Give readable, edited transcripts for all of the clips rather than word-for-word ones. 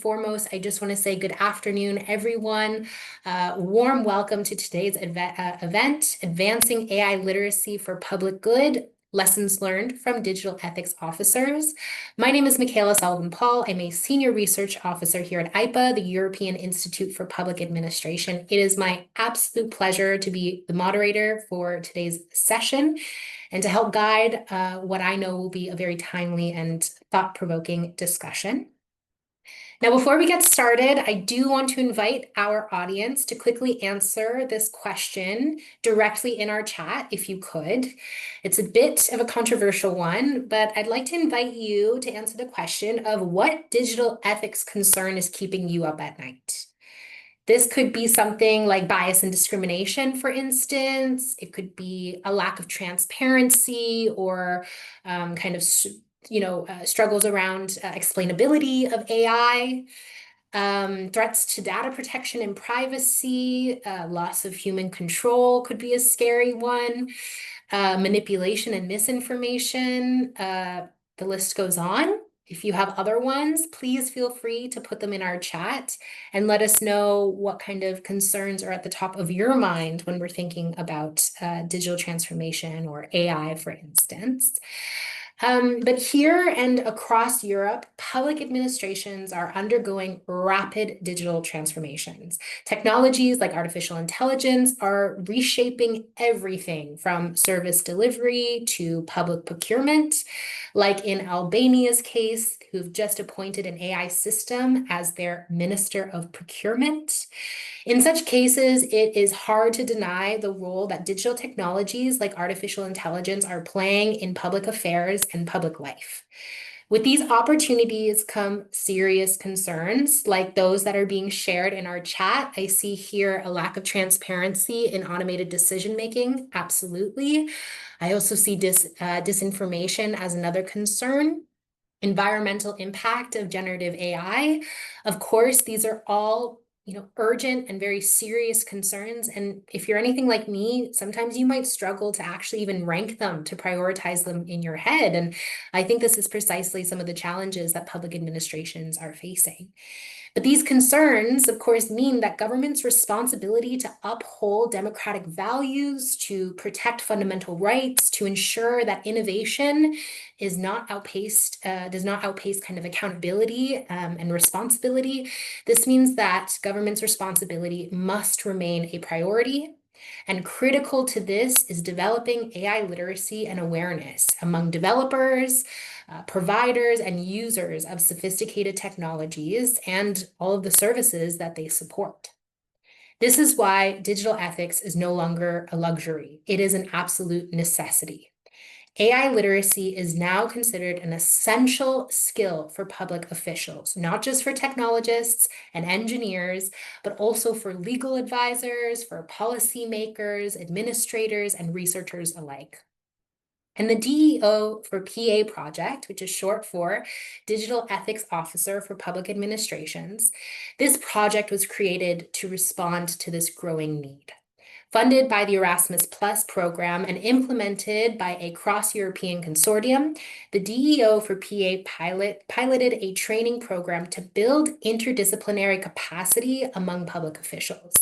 foremost, I just want to say good afternoon, everyone. Warm welcome to today's event, Advancing AI Literacy for Public Good, Lessons Learned from Digital Ethics Officers. My name is Michaela Sullivan-Paul. I'm a Senior Research Officer here at EIPA, the European Institute for Public Administration. It is my absolute pleasure to be the moderator for today's session and to help guide what I know will be a very timely and thought-provoking discussion. Now, before we get started, I do want to invite our audience to quickly answer this question directly in our chat, if you could. It's a bit of a controversial one, but I'd like to invite you to answer the question of what digital ethics concern is keeping you up at night. This could be something like bias and discrimination, for instance. It could be a lack of transparency or struggles around explainability of AI, threats to data protection and privacy, loss of human control could be a scary one, manipulation and misinformation. The list goes on. If you have other ones, please feel free to put them in our chat and let us know what kind of concerns are at the top of your mind when we're thinking about digital transformation or AI, for instance. But here and across Europe, public administrations are undergoing rapid digital transformations. Technologies like artificial intelligence are reshaping everything from service delivery to public procurement, like in Albania's case, who've just appointed an AI system as their Minister of Procurement. In such cases, it is hard to deny the role that digital technologies like artificial intelligence are playing in public affairs and public life. With these opportunities come serious concerns like those that are being shared in our chat. I see here a lack of transparency in automated decision-making. Absolutely. I also see disinformation as another concern. Environmental impact of generative AI. Of course, these are all urgent and very serious concerns. And if you're anything like me, sometimes you might struggle to actually even rank them, to prioritize them in your head. And I think this is precisely some of the challenges that public administrations are facing. But these concerns, of course, mean that government's responsibility to uphold democratic values, to protect fundamental rights, to ensure that innovation is not outpaced, does not outpace kind of accountability and responsibility. This means that government's responsibility must remain a priority. And critical to this is developing AI literacy and awareness among developers, providers, and users of sophisticated technologies and all of the services that they support. This is why digital ethics is no longer a luxury. It is an absolute necessity. AI literacy is now considered an essential skill for public officials, not just for technologists and engineers, but also for legal advisors, for policymakers, administrators, and researchers alike. And the DEO for PA project, which is short for Digital Ethics Officer for Public Administrations, this project was created to respond to this growing need. Funded by the Erasmus Plus program and implemented by a cross-European consortium, the DEO for PA piloted a training program to build interdisciplinary capacity among public officials.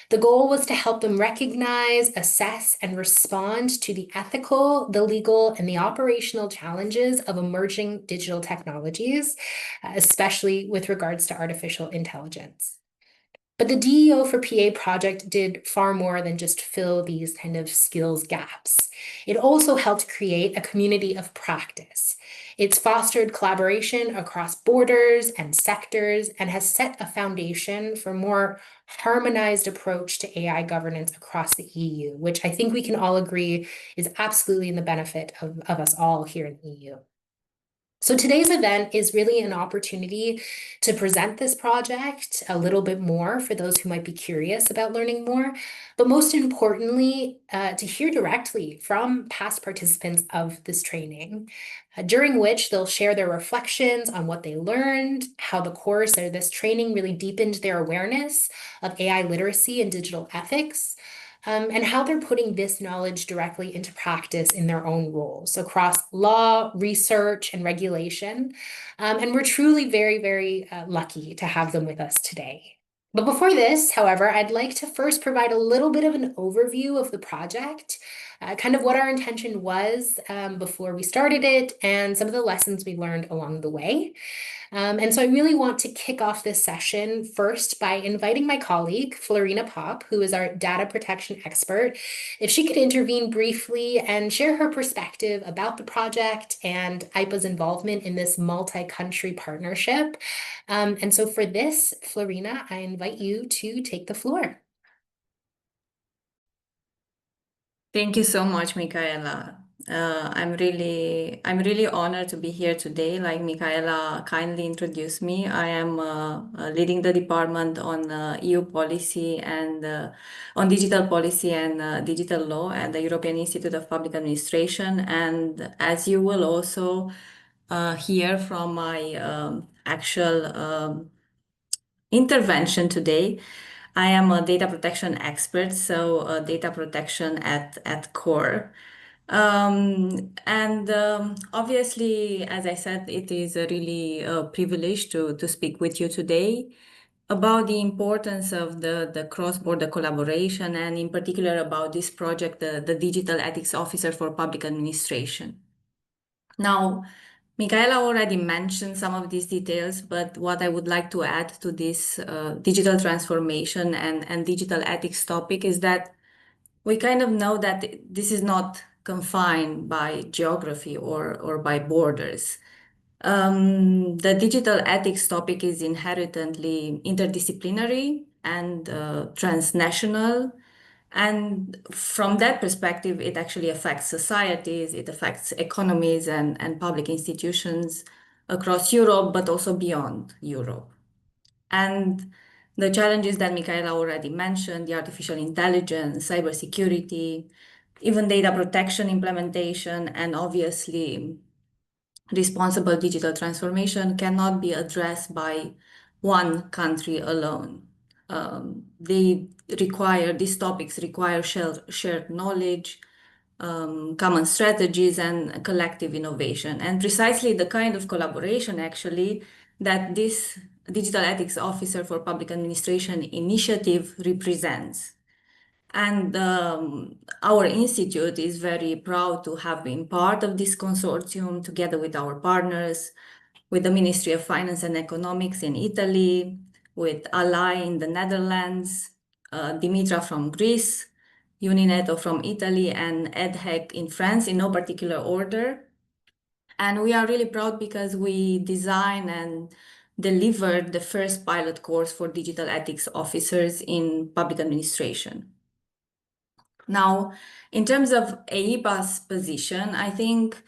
The goal was to help them recognize, assess, and respond to the ethical, the legal, and the operational challenges of emerging digital technologies, especially with regards to artificial intelligence. But the DEO for PA project did far more than just fill these kind of skills gaps. It also helped create a community of practice. It's fostered collaboration across borders and sectors and has set a foundation for a more harmonized approach to AI governance across the EU, which I think we can all agree is absolutely in the benefit of us all here in the EU. So today's event is really an opportunity to present this project a little bit more for those who might be curious about learning more, but most importantly, to hear directly from past participants of this training, during which they'll share their reflections on what they learned, how the course or this training really deepened their awareness of AI literacy and digital ethics, and how they're putting this knowledge directly into practice in their own roles across law, research, and regulation. And we're truly very, very lucky to have them with us today. But before this, however, I'd like to first provide a little bit of an overview of the project, kind of what our intention was before we started it, and some of the lessons we learned along the way. And so I really want to kick off this session first by inviting my colleague, Florina Pop, who is our data protection expert, if she could intervene briefly and share her perspective about the project and EIPA's involvement in this multi-country partnership. And so for this, Florina, I invite you to take the floor. Thank you so much, Michaela. I'm really honored to be here today. Like Michaela kindly introduced me, I am leading the department on EU policy and on digital policy and digital law at the European Institute of Public Administration. And as you will also hear from my actual intervention today, I am a data protection expert, so data protection at core. Obviously, as I said, it is a really privilege to speak with you today about the importance of the cross-border collaboration, and in particular about this project, the Digital Ethics Officer for Public Administration. Now, Michaela already mentioned some of these details, but what I would like to add to this digital transformation and digital ethics topic is that we kind of know that this is not confined by geography or by borders. The digital ethics topic is inherently interdisciplinary and transnational. And from that perspective, it actually affects societies, it affects economies and public institutions across Europe, but also beyond Europe. And the challenges that Michaela already mentioned, the artificial intelligence, cybersecurity, even data protection implementation, and obviously responsible digital transformation cannot be addressed by one country alone. These topics require shared knowledge, common strategies, and collective innovation. And precisely the kind of collaboration actually that this Digital Ethics Officer for Public Administration initiative represents. And our institute is very proud to have been part of this consortium together with our partners, with the Ministry of Finance and Economics in Italy, with ALLAI in the Netherlands, DIMITRA from Greece, Uninettuno from Italy, and EDHEC in France in no particular order. And we are really proud because we designed and delivered the first pilot course for digital ethics officers in public administration. Now, in terms of EIPA's position, I think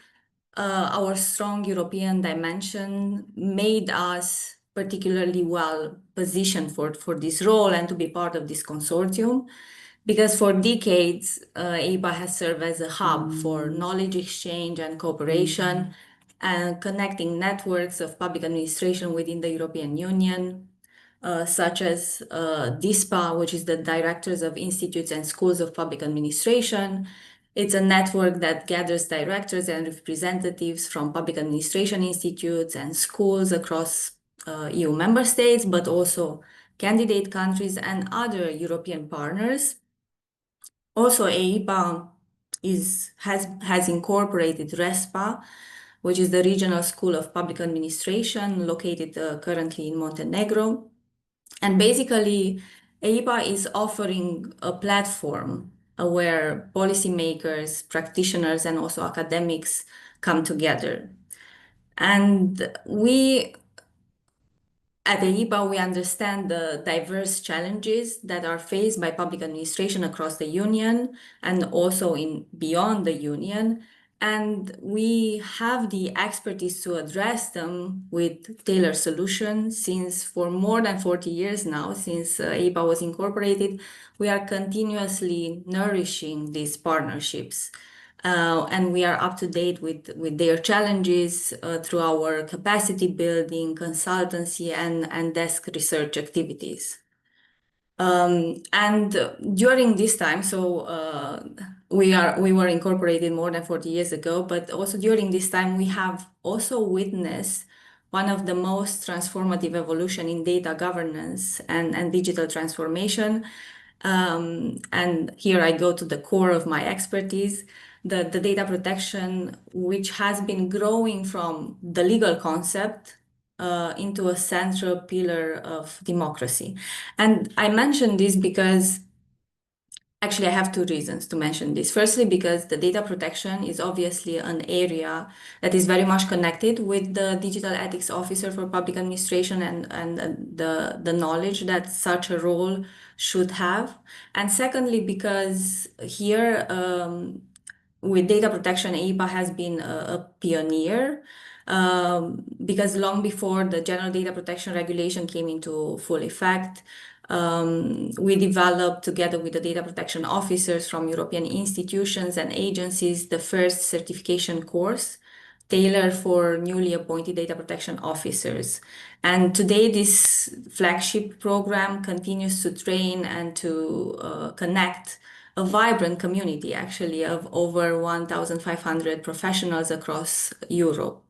our strong European dimension made us particularly well positioned for this role and to be part of this consortium, because for decades, EIPA has served as a hub for knowledge exchange and cooperation and connecting networks of public administration within the European Union, such as DISPA, which is the Directors of Institutes and Schools of Public Administration. It's a network that gathers directors and representatives from public administration institutes and schools across EU member states, but also candidate countries and other European partners. Also, EIPA has incorporated RESPA, which is the Regional School of Public Administration located currently in Montenegro. And basically, EIPA is offering a platform where policymakers, practitioners, and also academics come together. And we at EIPA, we understand the diverse challenges that are faced by public administration across the Union and also beyond the Union. And we have the expertise to address them with tailored solutions, since for more than 40 years now, since EIPA was incorporated, we are continuously nourishing these partnerships. And we are up to date with their challenges through our capacity building, consultancy, and desk research activities. And during this time, we were incorporated more than 40 years ago, but also during this time, we have also witnessed one of the most transformative evolution in data governance and digital transformation. And here I go to the core of my expertise, the data protection, which has been growing from the legal concept into a central pillar of democracy. And I mention this because actually I have two reasons to mention this. Firstly, because the data protection is obviously an area that is very much connected with the digital ethics officer for public administration and the knowledge that such a role should have. And secondly, because here with data protection, EIPA has been a pioneer because long before the General Data Protection Regulation came into full effect, we developed together with the data protection officers from European institutions and agencies the first certification course tailored for newly appointed data protection officers. And today, this flagship program continues to train and to connect a vibrant community, actually, of over 1,500 professionals across Europe.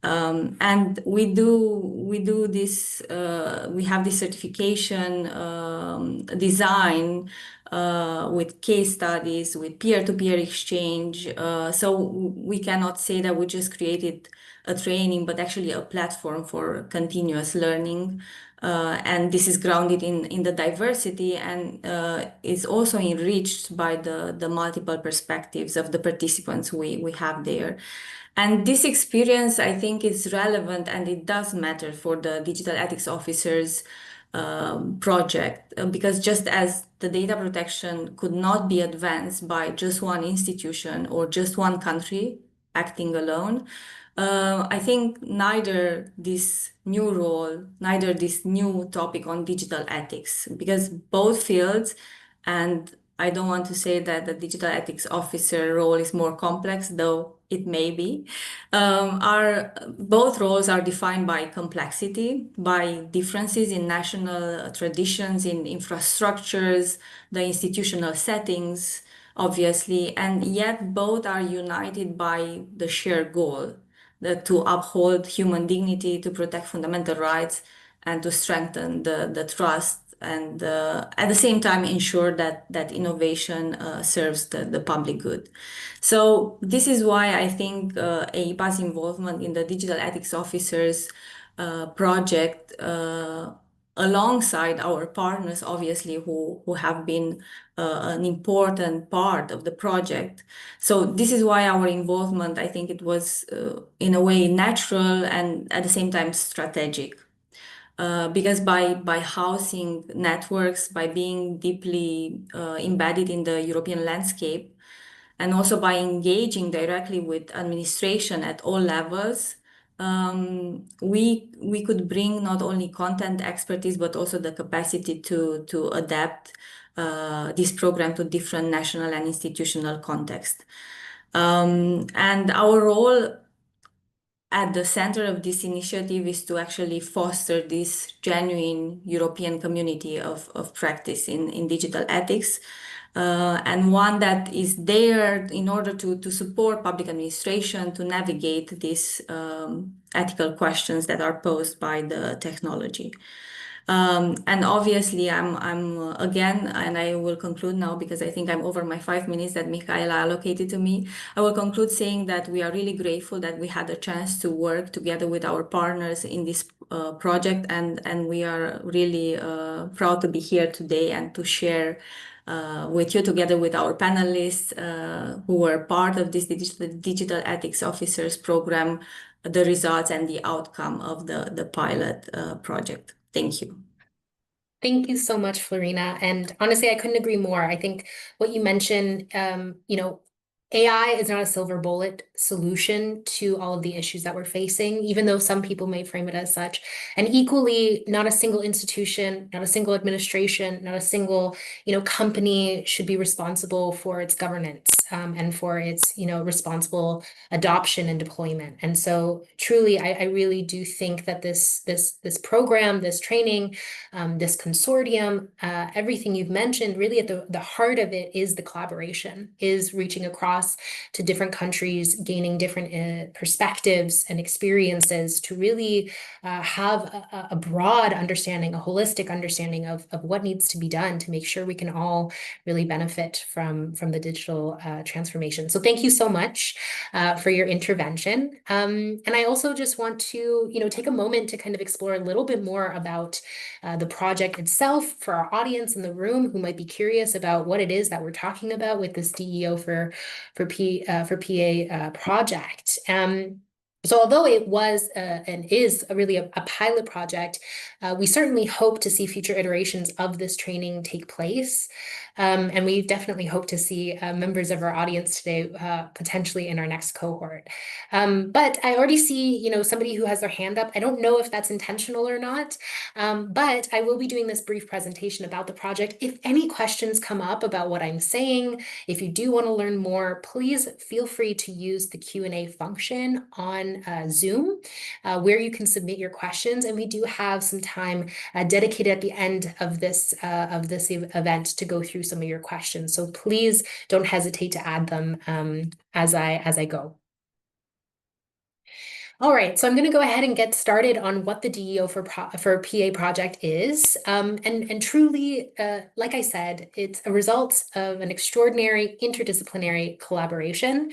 And we do this, we have this certification design with case studies, with peer-to-peer exchange. So we cannot say that we just created a training, but actually a platform for continuous learning. And this is grounded in the diversity and is also enriched by the multiple perspectives of the participants we have there. And this experience, I think, is relevant and it does matter for the digital ethics officers project because just as the data protection could not be advanced by just one institution or just one country acting alone, I think neither this new role, neither this new topic on digital ethics, because both fields, and I don't want to say that the digital ethics officer role is more complex, though it may be, are both roles are defined by complexity, by differences in national traditions, in infrastructures, the institutional settings, obviously, and yet both are united by the shared goal to uphold human dignity, to protect fundamental rights, and to strengthen the trust and at the same time ensure that innovation serves the public good. So this is why I think EIPA's involvement in the digital ethics officers project alongside our partners, obviously, who have been an important part of the project. So this is why our involvement, I think it was in a way natural and at the same time strategic. Because by housing networks, by being deeply embedded in the European landscape, and also by engaging directly with administration at all levels, we could bring not only content expertise but also the capacity to adapt this program to different national and institutional contexts. And our role at the center of this initiative is to actually foster this genuine European community of practice in digital ethics, and one that is there in order to support public administration to navigate these ethical questions that are posed by the technology. And obviously, I'm again, and I will conclude now because I think I'm over my 5 minutes that Michaela allocated to me. I will conclude saying that we are really grateful that we had a chance to work together with our partners in this project, and we are really proud to be here today and to share with you, together with our panelists who were part of this digital ethics officers program, the results and the outcome of the pilot project. Thank you. Thank you so much, Florina. And honestly, I couldn't agree more. I think what you mentioned, AI is not a silver bullet solution to all of the issues that we're facing, even though some people may frame it as such. And equally, not a single institution, not a single administration, not a single, company should be responsible for its governance. and for its, responsible adoption and deployment. And so truly, I really do think that this program, this training, this consortium, everything you've mentioned, really at the heart of it is the collaboration, is reaching across to different countries, gaining different perspectives and experiences to really have a broad understanding, a holistic understanding of what needs to be done to make sure we can all really benefit from the digital transformation. So thank you so much for your intervention. And I also just want to, take a moment to kind of explore a little bit more about the project itself for our audience in the room who might be curious about what it is that we're talking about with this DEO for PA project. So although it was and is really a pilot project, we certainly hope to see future iterations of this training take place. And we definitely hope to see members of our audience today potentially in our next cohort. But I already see, somebody who has their hand up. I don't know if that's intentional or not, but I will be doing this brief presentation about the project. If any questions come up about what I'm saying, if you do want to learn more, please feel free to use the Q&A function on Zoom, where you can submit your questions. And we do have some time dedicated at the end of this event to go through some of your questions. So please don't hesitate to add them as I go. All right, so I'm going to go ahead and get started on what the DEO for PA project is. And truly, like I said, it's a result of an extraordinary interdisciplinary collaboration.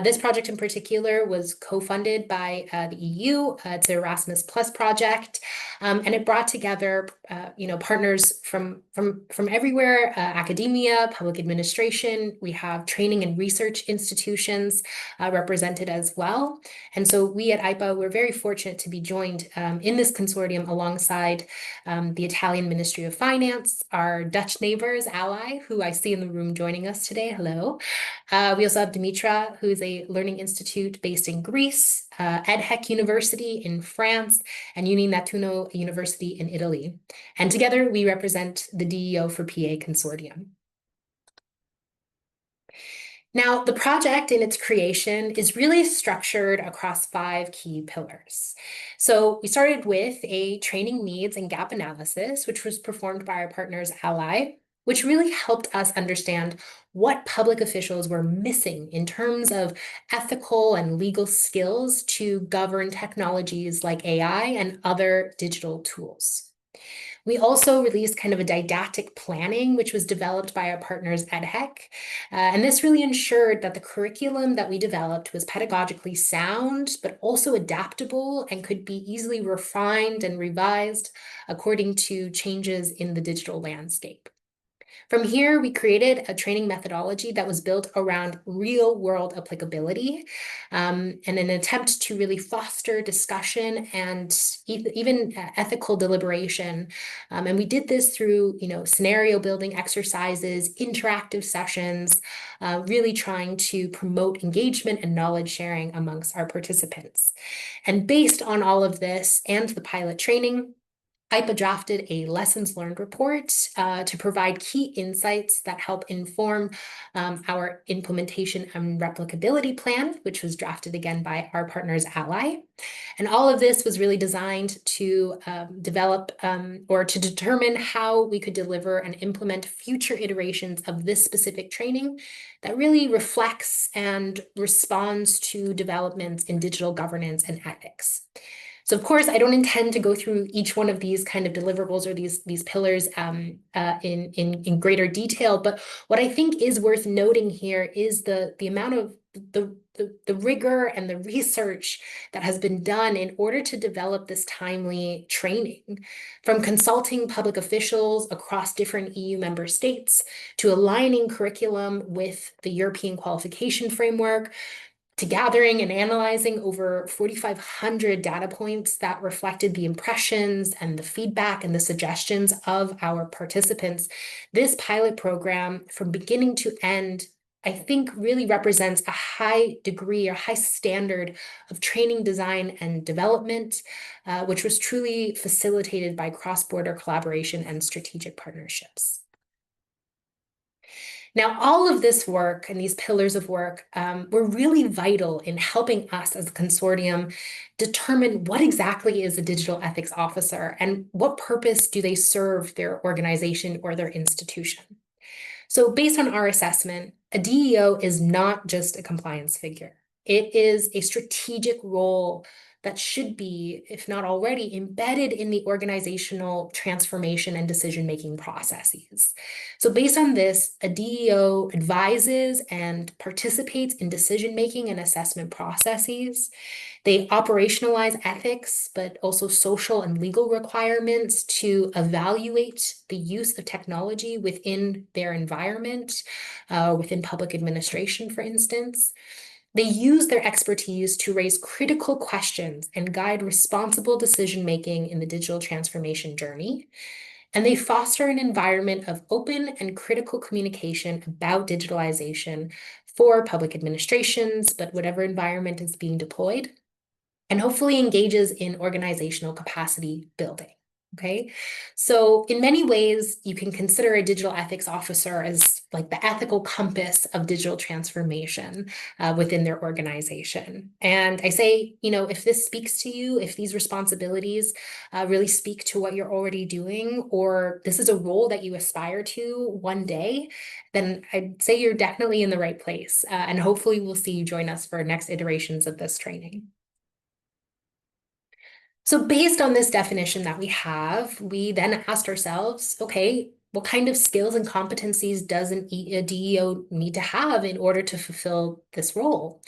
This project in particular was co-funded by the EU. It's the Erasmus Plus project, and it brought together, partners from everywhere: academia, public administration. We have training and research institutions represented as well. And so we at EIPA, we're very fortunate to be joined in this consortium alongside the Italian Ministry of Finance, our Dutch neighbors, ALLAI, who I see in the room joining us today. Hello. We also have DIMITRA, who is a learning institute based in Greece, EDHEC University in France, and Uninettuno University in Italy. And together we represent the DEO for PA consortium. Now, the project in its creation is really structured across 5 key pillars. So we started with a training needs and gap analysis, which was performed by our partners ALLAI, which really helped us understand what public officials were missing in terms of ethical and legal skills to govern technologies like AI and other digital tools. We also released kind of a didactic planning, which was developed by our partners EDHEC. And this really ensured that the curriculum that we developed was pedagogically sound, but also adaptable and could be easily refined and revised according to changes in the digital landscape. From here, we created a training methodology that was built around real-world applicability and an attempt to really foster discussion and even ethical deliberation. And we did this through, scenario building exercises, interactive sessions, really trying to promote engagement and knowledge sharing amongst our participants. And based on all of this and the pilot training, EIPA drafted a lessons learned report to provide key insights that help inform our implementation and replicability plan, which was drafted again by our partners ALLAI. And all of this was really designed to develop or to determine how we could deliver and implement future iterations of this specific training that really reflects and responds to developments in digital governance and ethics. So of course, I don't intend to go through each one of these kind of deliverables or these pillars in greater detail, but what I think is worth noting here is the amount of the rigor and the research that has been done in order to develop this timely training, from consulting public officials across different EU member states to aligning curriculum with the European qualification framework, to gathering and analyzing over 4,500 data points that reflected the impressions and the feedback and the suggestions of our participants. This pilot program, from beginning to end, I think really represents a high degree or high standard of training design and development, which was truly facilitated by cross-border collaboration and strategic partnerships. Now, all of this work and these pillars of work were really vital in helping us as a consortium determine what exactly is a digital ethics officer and what purpose do they serve their organization or their institution. So based on our assessment, a DEO is not just a compliance figure. It is a strategic role that should be, if not already, embedded in the organizational transformation and decision-making processes. So based on this, a DEO advises and participates in decision-making and assessment processes. They operationalize ethics, but also social and legal requirements to evaluate the use of technology within their environment, within public administration, for instance. They use their expertise to raise critical questions and guide responsible decision-making in the digital transformation journey. And they foster an environment of open and critical communication about digitalization for public administrations, but whatever environment is being deployed, and hopefully engages in organizational capacity building. Okay, so in many ways, you can consider a digital ethics officer as like the ethical compass of digital transformation within their organization. And I say, if this speaks to you, if these responsibilities really speak to what you're already doing, or this is a role that you aspire to one day, then I'd say you're definitely in the right place. And hopefully we'll see you join us for next iterations of this training. So based on this definition that we have, we then asked ourselves, okay, what kind of skills and competencies does a DEO need to have in order to fulfill this role?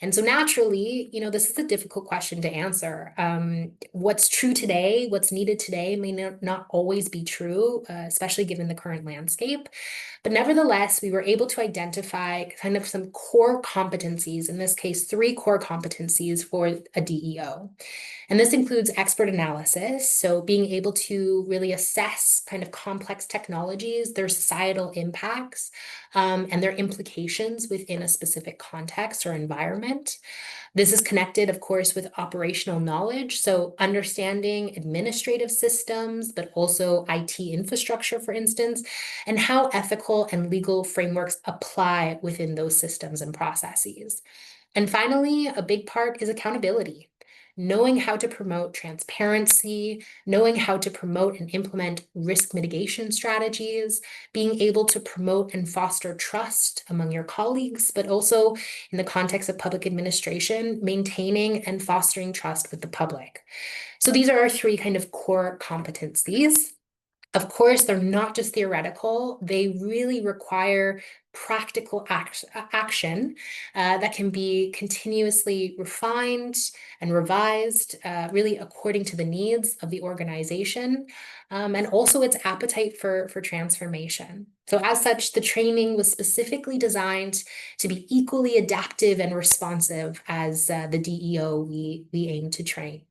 And so naturally, this is a difficult question to answer. What's true today, what's needed today may not always be true, especially given the current landscape. But nevertheless, we were able to identify kind of some core competencies, in this case, 3 core competencies for a DEO. And this includes expert analysis, so being able to really assess kind of complex technologies, their societal impacts, and their implications within a specific context or environment. This is connected, of course, with operational knowledge, so understanding administrative systems, but also IT infrastructure, for instance, and how ethical and legal frameworks apply within those systems and processes. And finally, a big part is accountability. Knowing how to promote transparency, knowing how to promote and implement risk mitigation strategies, being able to promote and foster trust among your colleagues, but also in the context of public administration, maintaining and fostering trust with the public. So these are our 3 kind of core competencies. Of course, they're not just theoretical. They really require practical action that can be continuously refined and revised, really according to the needs of the organization, and also its appetite for transformation. So as such, the training was specifically designed to be equally adaptive and responsive as the DEO we aim to train.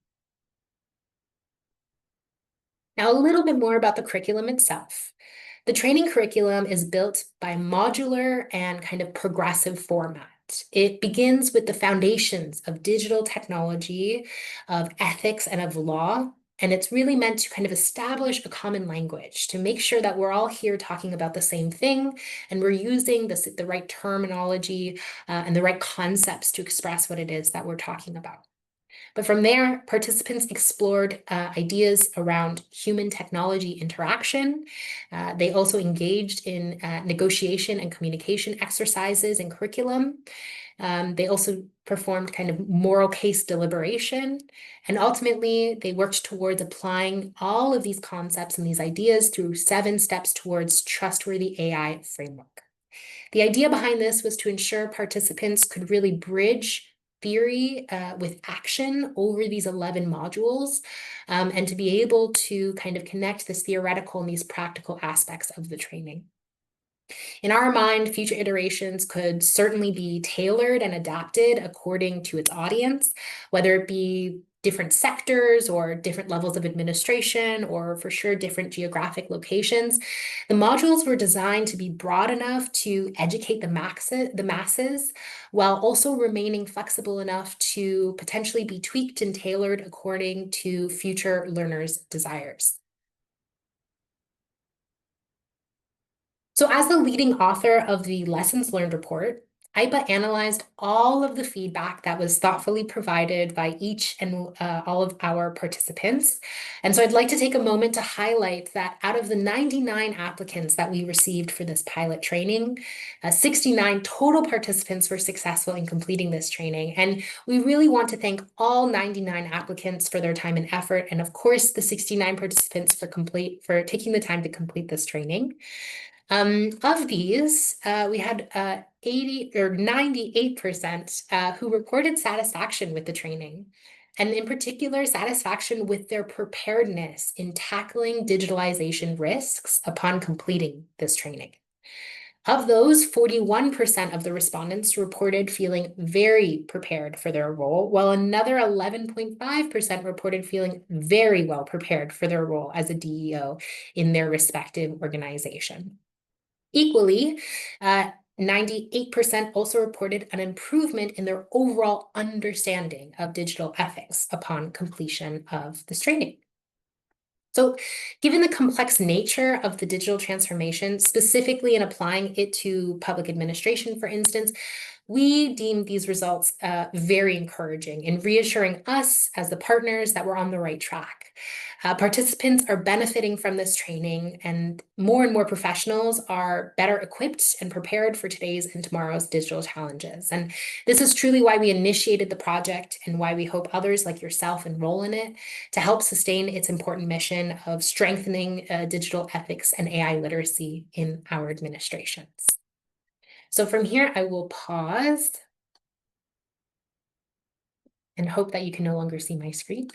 Now, a little bit more about the curriculum itself. The training curriculum is built by modular and kind of progressive format. It begins with the foundations of digital technology, of ethics, and of law. And it's really meant to kind of establish a common language to make sure that we're all here talking about the same thing and we're using the right terminology and the right concepts to express what it is that we're talking about. But from there, participants explored ideas around human technology interaction. They also engaged in negotiation and communication exercises and curriculum. They also performed kind of moral case deliberation. And ultimately, they worked towards applying all of these concepts and these ideas through 7 steps towards trustworthy AI framework. The idea behind this was to ensure participants could really bridge theory with action over these 11 modules, and to be able to kind of connect this theoretical and these practical aspects of the training. In our mind, future iterations could certainly be tailored and adapted according to its audience, whether it be different sectors or different levels of administration, or for sure different geographic locations. The modules were designed to be broad enough to educate the masses, while also remaining flexible enough to potentially be tweaked and tailored according to future learners' desires. So as the leading author of the Lessons Learned report, EIPA analyzed all of the feedback that was thoughtfully provided by each and all of our participants. And so I'd like to take a moment to highlight that out of the 99 applicants that we received for this pilot training, 69 total participants were successful in completing this training. And we really want to thank all 99 applicants for their time and effort, and of course, the 69 participants for taking the time to complete this training. Of these, we had 80 or 98% who reported satisfaction with the training, and in particular, satisfaction with their preparedness in tackling digitalization risks upon completing this training. Of those, 41% of the respondents reported feeling very prepared for their role, while another 11.5% reported feeling very well prepared for their role as a DEO in their respective organization. Equally, 98% also reported an improvement in their overall understanding of digital ethics upon completion of this training. So given the complex nature of the digital transformation, specifically in applying it to public administration, for instance, we deem these results very encouraging in reassuring us as the partners that we're on the right track. Participants are benefiting from this training, and more professionals are better equipped and prepared for today's and tomorrow's digital challenges. And this is truly why we initiated the project and why we hope others like yourself enroll in it to help sustain its important mission of strengthening digital ethics and AI literacy in our administrations. So from here, I will pause and hope that you can no longer see my screen.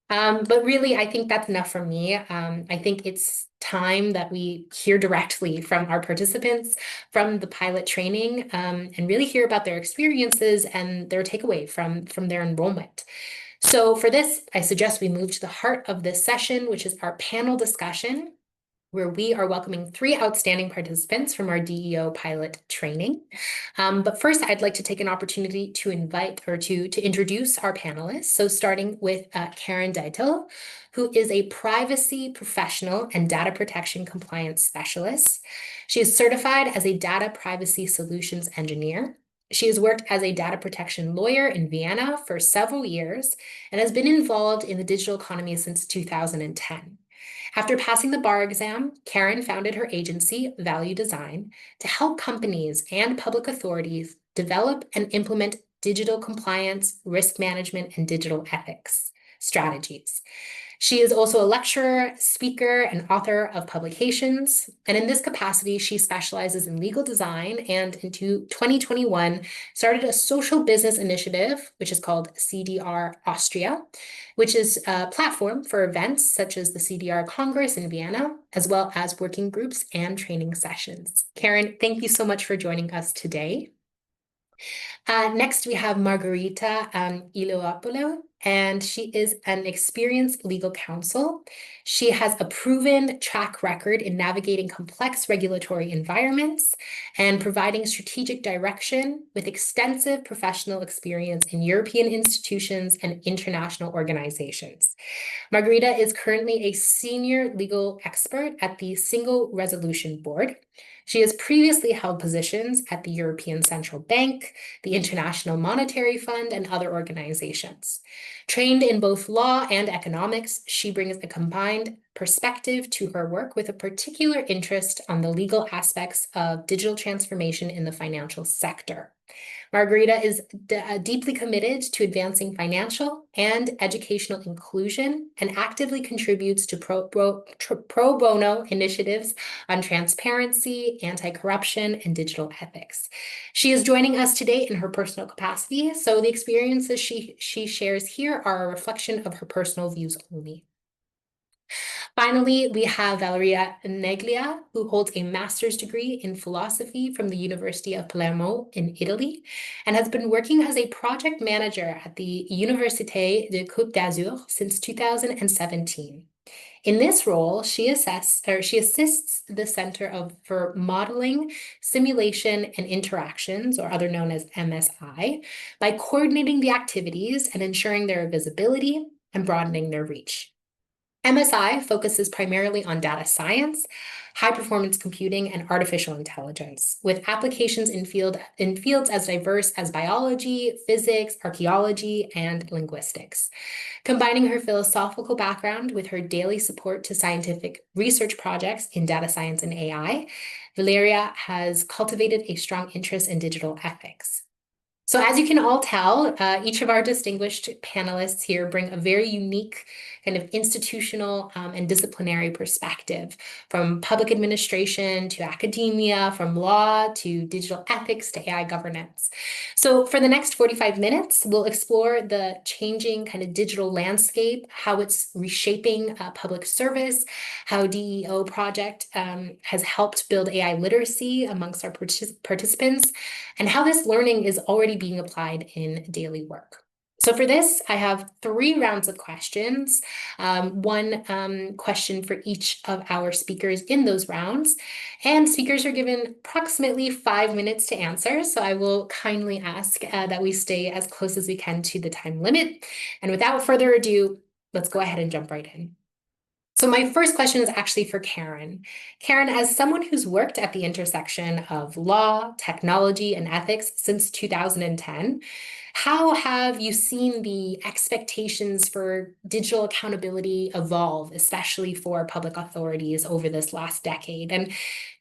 But really, I think that's enough from me. I think it's time that we hear directly from our participants from the pilot training and really hear about their experiences and their takeaway from their enrollment. So for this, I suggest we move to the heart of this session, which is our panel discussion, where we are welcoming 3 outstanding participants from our DEO pilot training. But first, I'd like to take an opportunity to invite or to introduce our panelists. So starting with Karen Deitel, who is a privacy professional and data protection compliance specialist. She is certified as a data privacy solutions engineer. She has worked as a data protection lawyer in Vienna for several years and has been involved in the digital economy since 2010. After passing the bar exam, Karen founded her agency, Value Design, to help companies and public authorities develop and implement digital compliance, risk management, and digital ethics strategies. She is also a lecturer, speaker, and author of publications. And in this capacity, she specializes in legal design and in 2021 started a social business initiative, which is called CDR Austria, which is a platform for events such as the CDR Congress in Vienna, as well as working groups and training sessions. Karen, thank you so much for joining us today. Next, we have Margarita Iloopolo, and she is an experienced legal counsel. She has a proven track record in navigating complex regulatory environments and providing strategic direction with extensive professional experience in European institutions and international organizations. Margarita is currently a senior legal expert at the Single Resolution Board. She has previously held positions at the European Central Bank, the International Monetary Fund, and other organizations. Trained in both law and economics, she brings a combined perspective to her work with a particular interest on the legal aspects of digital transformation in the financial sector. Margarita is deeply committed to advancing financial and educational inclusion and actively contributes to pro bono initiatives on transparency, anti-corruption, and digital ethics. She is joining us today in her personal capacity, so the experiences she shares here are a reflection of her personal views only. Finally, we have Valeria Neglia, who holds a master's degree in philosophy from the University of Palermo in Italy, and has been working as a project manager at the Université de Côte d'Azur since 2017. In this role, she assists the Center for Modeling, Simulation, and Interactions, or other known as MSI, by coordinating the activities and ensuring their visibility and broadening their reach. MSI focuses primarily on data science, high-performance computing, and artificial intelligence, with applications in fields as diverse as biology, physics, archaeology, and linguistics. Combining her philosophical background with her daily support to scientific research projects in data science and AI, Valeria has cultivated a strong interest in digital ethics. So as you can all tell, each of our distinguished panelists here bring a very unique kind of institutional and disciplinary perspective, from public administration to academia, from law to digital ethics to AI governance. So for the next 45 minutes, we'll explore the changing kind of digital landscape, how it's reshaping public service, how DEO project has helped build AI literacy amongst our participants, and how this learning is already being applied in daily work. So for this, I have 3 rounds of questions, one question for each of our speakers in those rounds. And speakers are given approximately 5 minutes to answer. So I will kindly ask that we stay as close as we can to the time limit. And without further ado, let's go ahead and jump right in. So my first question is actually for Karen. Karen, as someone who's worked at the intersection of law, technology, and ethics since 2010, how have you seen the expectations for digital accountability evolve, especially for public authorities over this last decade? And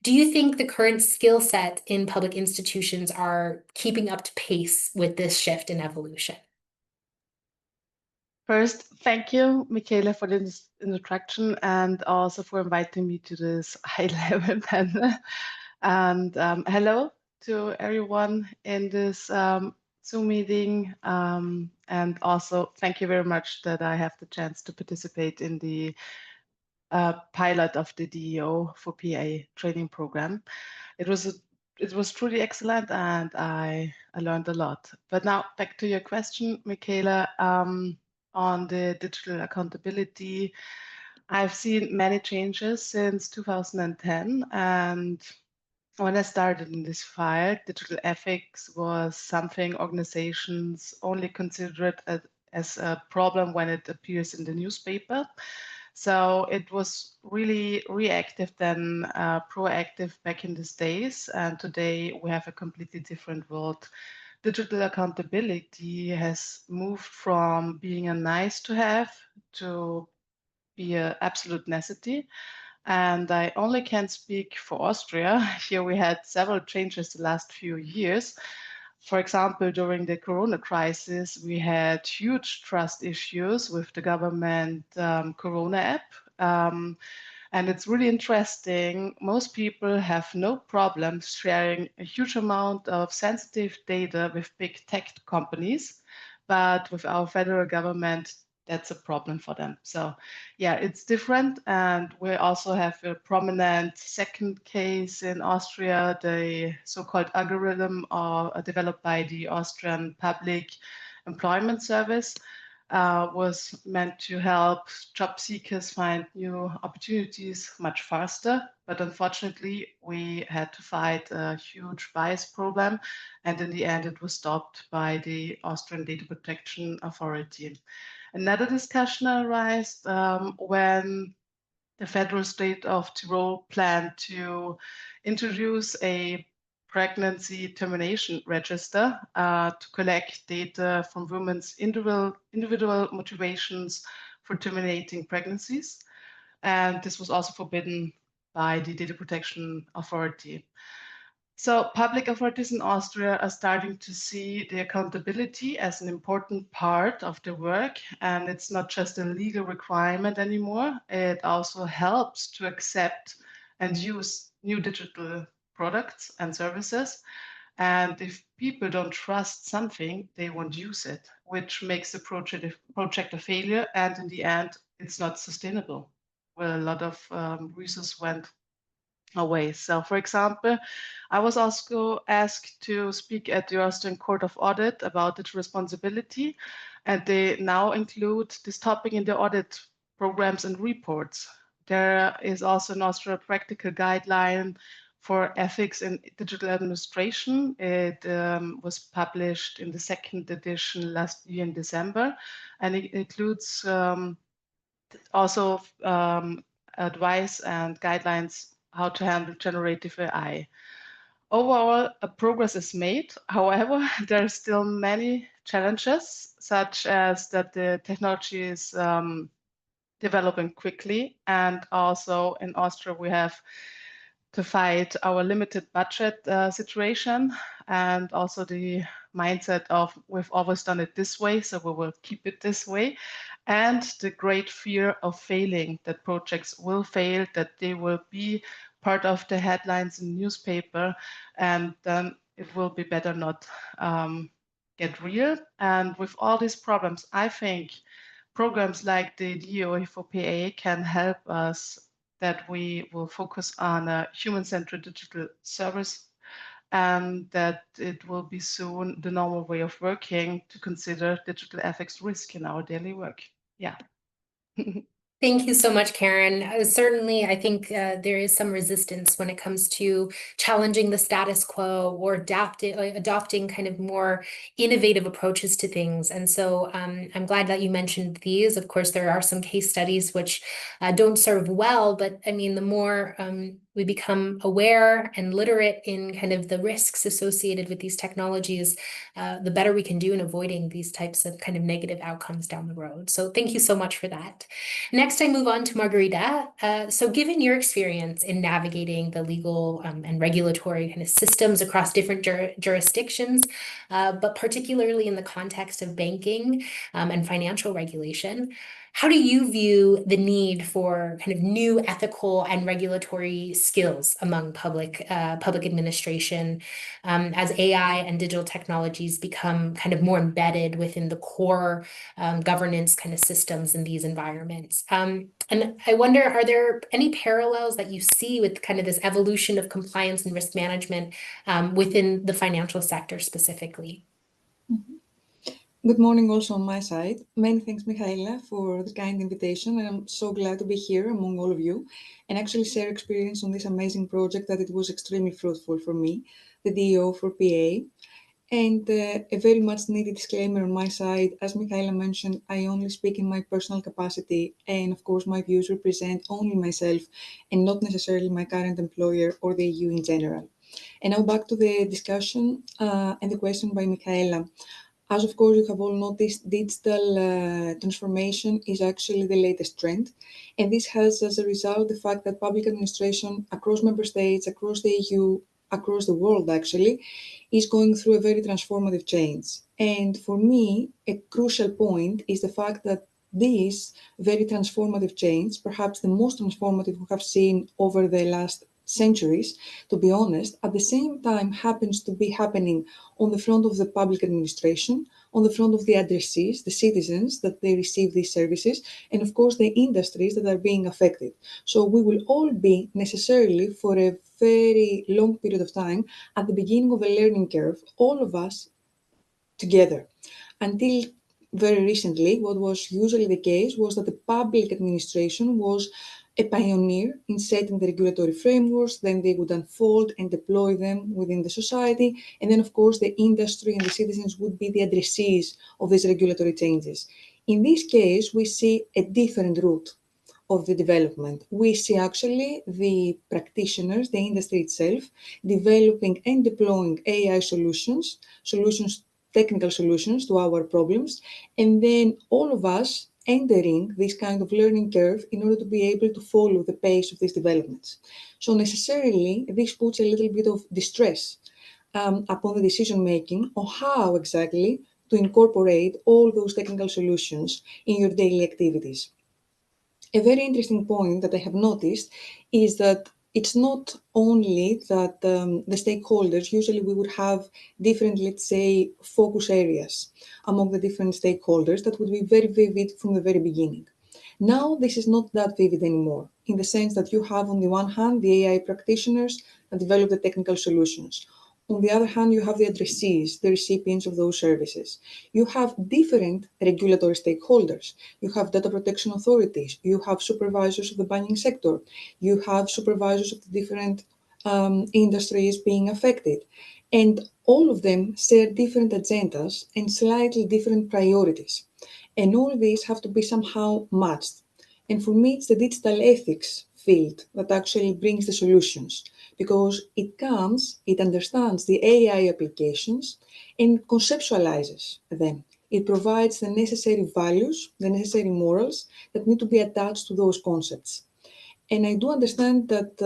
do you think the current skill set in public institutions are keeping up to pace with this shift in evolution? First, thank you, Michaela, for this introduction and also for inviting me to this high-level panel. And hello to everyone in this Zoom meeting. And also, thank you very much that I have the chance to participate in the pilot of the DEO for PA training program. It was truly excellent, and I learned a lot. But now back to your question, Michaela. On the digital accountability, I've seen many changes since 2010. And when I started in this field, digital ethics was something organizations only considered as a problem when it appears in the newspaper. So it was really reactive than proactive back in these days. And today we have a completely different world. Digital accountability has moved from being a nice to have to be an absolute necessity. And I only can speak for Austria. Here we had several changes the last few years. For example, during the Corona crisis, we had huge trust issues with the government Corona app. And it's really interesting. Most people have no problem sharing a huge amount of sensitive data with big tech companies, but with our federal government, that's a problem for them. So yeah, it's different. And we also have a prominent second case in Austria, the so-called algorithm developed by the Austrian Public Employment Service. Was meant to help job seekers find new opportunities much faster. But unfortunately, we had to fight a huge bias problem. And in the end, it was stopped by the Austrian Data Protection Authority. Another discussion arose when the federal state of Tyrol planned to introduce a pregnancy termination register to collect data from women's individual motivations for terminating pregnancies. And this was also forbidden by the Data Protection Authority. So public authorities in Austria are starting to see the accountability as an important part of their work. And it's not just a legal requirement anymore. It also helps to accept and use new digital products and services. And if people don't trust something, they won't use it, which makes the project a failure. And in the end, it's not sustainable. Well, a lot of resources went away. So, for example, I was also asked to speak at the Austrian Court of Audit about its responsibility, and they now include this topic in the audit programs and reports. There is also an Austria practical guideline for ethics in digital administration. It was published in the second edition last year in December, and it includes also advice and guidelines how to handle generative AI. Overall, progress is made. However, there are still many challenges, such as that the technology is developing quickly, and also in Austria we have to fight our limited budget situation, and also the mindset of we've always done it this way, so we will keep it this way, and the great fear of failing, that projects will fail, that they will be part of the headlines in newspaper, and then it will be better not get real. And with all these problems, I think programs like the DEOs can help us, that we will focus on a human-centered digital service, and that it will be soon the normal way of working to consider digital ethics risk in our daily work. Yeah. Thank you so much, Karen. Certainly, I think there is some resistance when it comes to challenging the status quo or adopting kind of more innovative approaches to things. And so I'm glad that you mentioned these. Of course, there are some case studies which don't serve well, but I mean, the more we become aware and literate in kind of the risks associated with these technologies, the better we can do in avoiding these types of kind of negative outcomes down the road. So thank you so much for that. Next, I move on to Margarita. So given your experience in navigating the legal and regulatory kind of systems across different jurisdictions, but particularly in the context of banking and financial regulation, how do you view the need for kind of new ethical and regulatory skills among public administration as AI and digital technologies become kind of more embedded within the core governance kind of systems in these environments? And I wonder, are there any parallels that you see with kind of this evolution of compliance and risk management within the financial sector specifically? Good morning also on my side. Many thanks, Michaela, for the kind invitation, and I'm so glad to be here among all of you and actually share experience on this amazing project that it was extremely fruitful for me, the DEO for PA. And a very much needed disclaimer on my side. As Michaela mentioned, I only speak in my personal capacity, and of course my views represent only myself and not necessarily my current employer or the EU in general. And now back to the discussion and the question by Michaela. As of course you have all noticed, digital transformation is actually the latest trend. And this has as a result the fact that public administration across member states, across the EU, across the world actually, is going through a very transformative change. And for me, a crucial point is the fact that this very transformative change, perhaps the most transformative we have seen over the last centuries, to be honest, at the same time happens to be happening on the front of the public administration, on the front of the addressees, the citizens that they receive these services, and of course the industries that are being affected. So we will all be necessarily for a very long period of time at the beginning of a learning curve, all of us together. Until very recently, what was usually the case was that the public administration was a pioneer in setting the regulatory frameworks, then they would unfold and deploy them within the society, and then of course the industry and the citizens would be the addressees of these regulatory changes. In this case, we see a different route of the development. We see actually the practitioners, the industry itself, developing and deploying AI solutions, technical solutions to our problems, and then all of us entering this kind of learning curve in order to be able to follow the pace of these developments. So necessarily, this puts a little bit of distress upon the decision-making on how exactly to incorporate all those technical solutions in your daily activities. A very interesting point that I have noticed is that it's not only that the stakeholders, usually we would have different, let's say, focus areas among the different stakeholders that would be very vivid from the very beginning. Now, this is not that vivid anymore, in the sense that you have on the one hand the AI practitioners that develop the technical solutions. On the other hand, you have the addressees, the recipients of those services. You have different regulatory stakeholders. You have data protection authorities. You have supervisors of the banking sector. You have supervisors of the different industries being affected. And all of them share different agendas and slightly different priorities. And all these have to be somehow matched. And for me, it's the digital ethics field that actually brings the solutions, because it understands the AI applications and conceptualizes them. It provides the necessary values, the necessary morals that need to be attached to those concepts. And I do understand that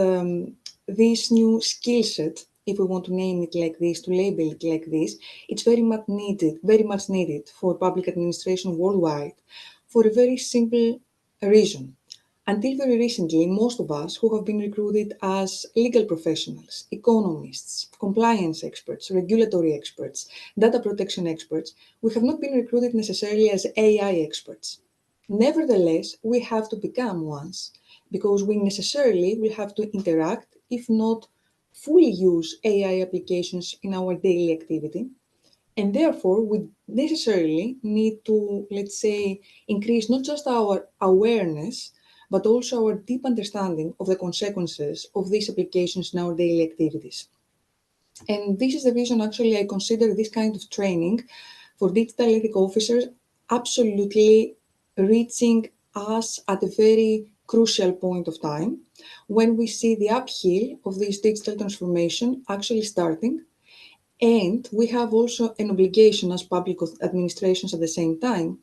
this new skill set, if we want to name it like this, to label it like this, it's very much needed for public administration worldwide, for a very simple reason. Until very recently, most of us who have been recruited as legal professionals, economists, compliance experts, regulatory experts, data protection experts, we have not been recruited necessarily as AI experts. Nevertheless, we have to become ones, because we necessarily will have to interact, if not fully use AI applications in our daily activity. And therefore, we necessarily need to, let's say, increase not just our awareness, but also our deep understanding of the consequences of these applications in our daily activities. And this is the reason, actually, I consider this kind of training for digital ethic officers absolutely reaching us at a very crucial point of time, when we see the uphill of this digital transformation actually starting. And we have also an obligation as public administrations at the same time.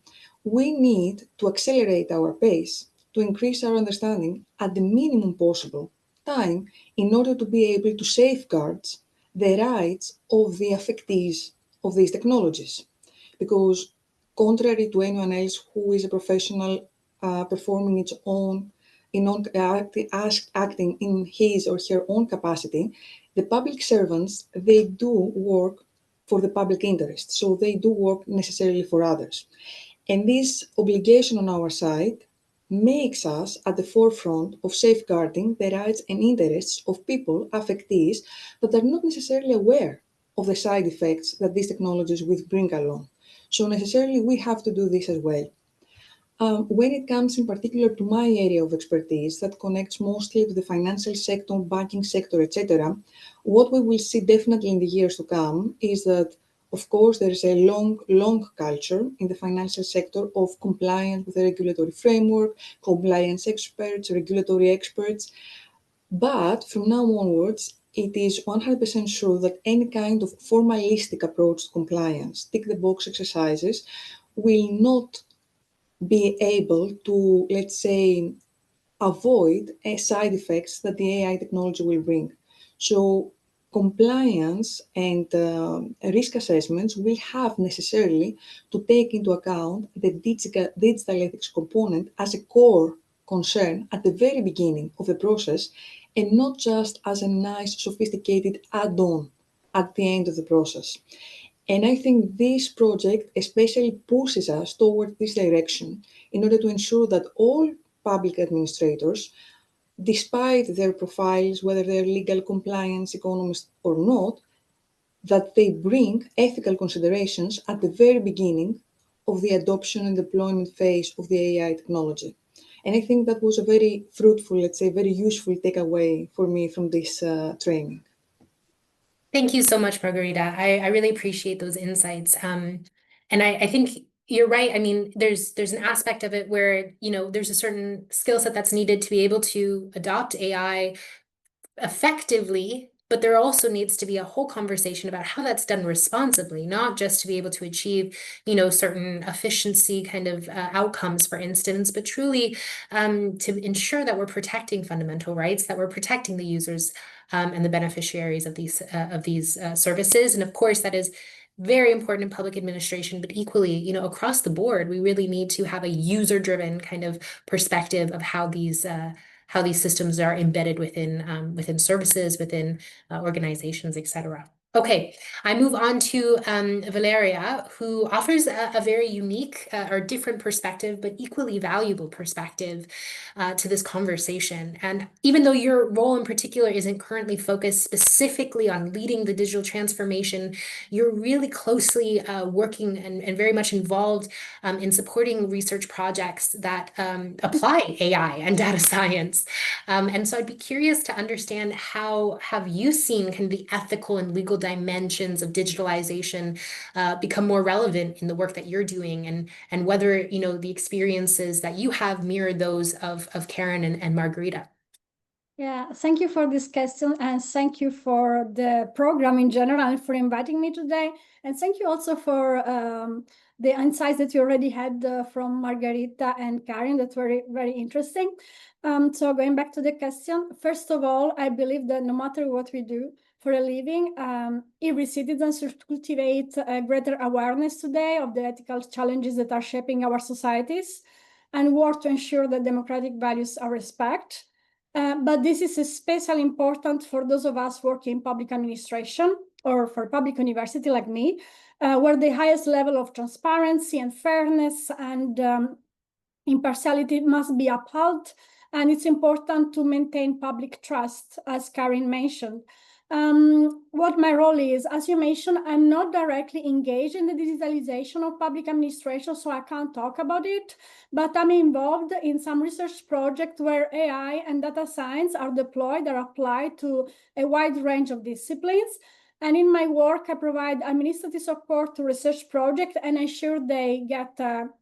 We need to accelerate our pace, to increase our understanding at the minimum possible time, in order to be able to safeguard the rights of the affectees of these technologies. Because contrary to anyone else who is a professional performing its own, acting in his or her own capacity, the public servants, they do work for the public interest, so they do work necessarily for others. And this obligation on our side makes us at the forefront of safeguarding the rights and interests of people, affectees, that are not necessarily aware of the side effects that these technologies will bring along. So necessarily we have to do this as well. When it comes in particular to my area of expertise that connects mostly to the financial sector, banking sector, etc., what we will see definitely in the years to come is that, of course, there is a long culture in the financial sector of compliance with the regulatory framework, compliance experts, regulatory experts. But from now onwards, it is 100% sure that any kind of formalistic approach to compliance, tick-the-box exercises, will not be able to, let's say, avoid side effects that the AI technology will bring. So compliance and risk assessments will have necessarily to take into account the digital ethics component as a core concern at the very beginning of the process, and not just as a nice, sophisticated add-on at the end of the process. And I think this project especially pushes us toward this direction, in order to ensure that all public administrators, despite their profiles, whether they're legal, compliance, economists or not, that they bring ethical considerations at the very beginning of the adoption and deployment phase of the AI technology. And I think that was a very fruitful, let's say, very useful takeaway for me from this training. Thank you so much, Margarita. I really appreciate those insights. And I think you're right. I mean, there's an aspect of it where, there's a certain skill set that's needed to be able to adopt AI effectively, but there also needs to be a whole conversation about how that's done responsibly, not just to be able to achieve, certain efficiency kind of outcomes, for instance, but truly to ensure that we're protecting fundamental rights, that we're protecting the users and the beneficiaries of these services. And of course, that is very important in public administration, but equally, across the board, we really need to have a user-driven kind of perspective of how these systems are embedded within services, within organizations, etc. Okay, I move on to Valeria, who offers a very unique or different perspective, but equally valuable perspective to this conversation. And even though your role in particular isn't currently focused specifically on leading the digital transformation, you're really closely working and very much involved in supporting research projects that apply AI and data science. And so I'd be curious to understand, how have you seen kind of the ethical and legal critical dimensions of digitalization become more relevant in the work that you're doing, and whether, you know, the experiences that you have mirror those of Karen and Margarita. Yeah, thank you for this question, and thank you for the program in general and for inviting me today. And thank you also for the insights that you already had from Margarita and Karen. That's very, very interesting. So going back to the question, first of all, I believe that no matter what we do for a living, every citizen should cultivate a greater awareness today of the ethical challenges that are shaping our societies and work to ensure that democratic values are respected. But this is especially important for those of us working in public administration or for public university like me, where the highest level of transparency and fairness and impartiality must be upheld. And it's important to maintain public trust, as Karen mentioned. What my role is, as you mentioned, I'm not directly engaged in the digitalization of public administration, so I can't talk about it, but I'm involved in some research project where AI and data science are deployed or applied to a wide range of disciplines. And in my work, I provide administrative support to research projects and ensure they get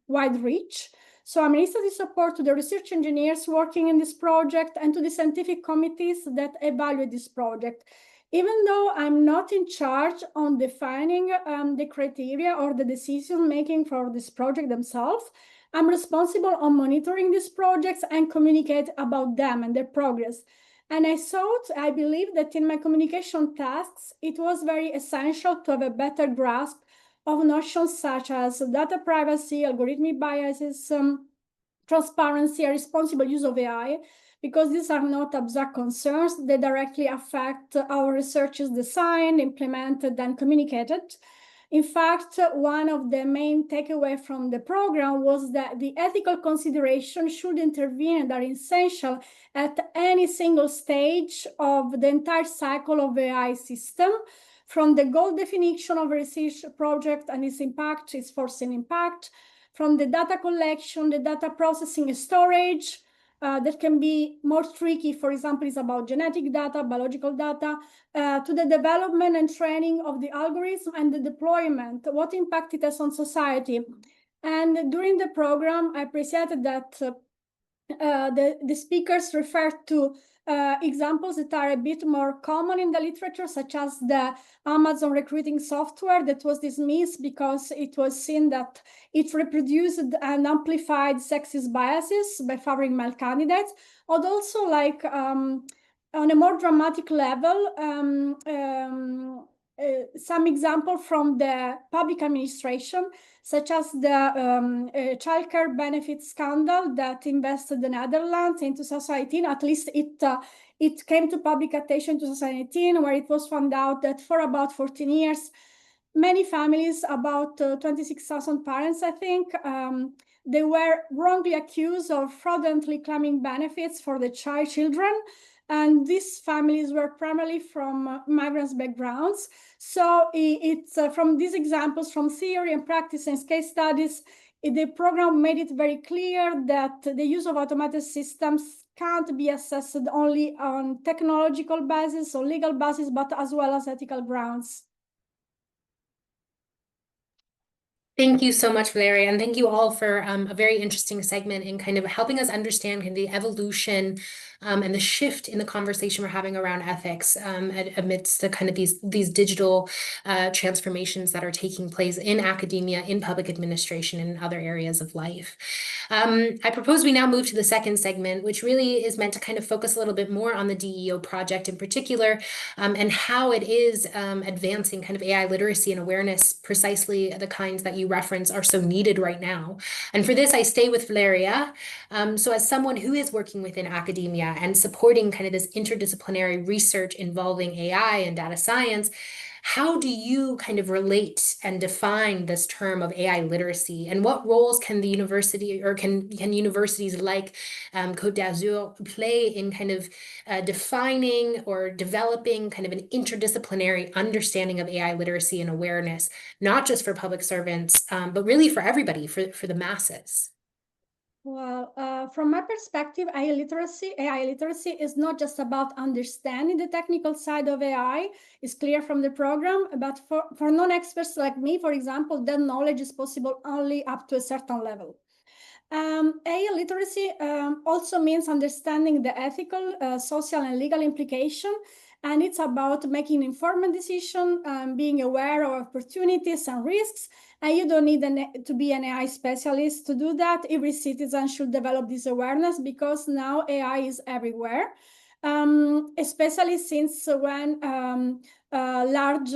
wide reach. So administrative support to the research engineers working in this project and to the scientific committees that evaluate this project. Even though I'm not in charge on defining the criteria or the decision making for this project themselves, I'm responsible on monitoring these projects and communicate about them and their progress. And I believe that in my communication tasks, it was very essential to have a better grasp of notions such as data privacy, algorithmic biases, transparency, and responsible use of AI, because these are not abstract concerns. They directly affect our research's design, implemented, and communicated. In fact, one of the main takeaways from the program was that the ethical considerations should intervene and are essential at any single stage of the entire cycle of the AI system, from the goal definition of a research project and its impact, its foreseen impact, from the data collection, the data processing and storage, that can be more tricky. For example, it's about genetic data, biological data, to the development and training of the algorithm and the deployment, what impact it has on society. And during the program, I appreciated that the speakers referred to examples that are a bit more common in the literature, such as the Amazon recruiting software that was dismissed because it was seen that it reproduced and amplified sexist biases by favoring male candidates, or also like on a more dramatic level, some example from the public administration, such as the childcare benefits scandal that invested the Netherlands in 2018. At least it came to public attention in 2018, where it was found out that for about 14 years, many families, about 26,000 parents, I think, they were wrongly accused of fraudulently claiming benefits for the children. And these families were primarily from migrants' backgrounds. So it's from these examples from theory and practice and case studies, the program made it very clear that the use of automated systems can't be assessed only on technological basis or legal basis, but as well as ethical grounds. Thank you so much, Valeria, and thank you all for a very interesting segment in kind of helping us understand kind of the evolution and the shift in the conversation we're having around ethics amidst the kind of these digital transformations that are taking place in academia, in public administration, and in other areas of life. I propose we now move to the second segment, which really is meant to kind of focus a little bit more on the DEO project in particular, and how it is advancing kind of AI literacy and awareness, precisely the kinds that you reference are so needed right now. And for this, I stay with Valeria. So as someone who is working within academia and supporting kind of this interdisciplinary research involving AI and data science, how do you kind of relate and define this term of AI literacy, and what roles can the university or can universities like Côte d'Azur play in kind of defining or developing kind of an interdisciplinary understanding of AI literacy and awareness, not just for public servants, but really for everybody, for the masses? Well, from my perspective, AI literacy is not just about understanding the technical side of AI, it's clear from the program, but for non-experts like me, for example, that knowledge is possible only up to a certain level. AI literacy also means understanding the ethical, social, and legal implication, and it's about making informed decision, being aware of opportunities and risks. And you don't need to be an AI specialist to do that. Every citizen should develop this awareness because now AI is everywhere, especially since when large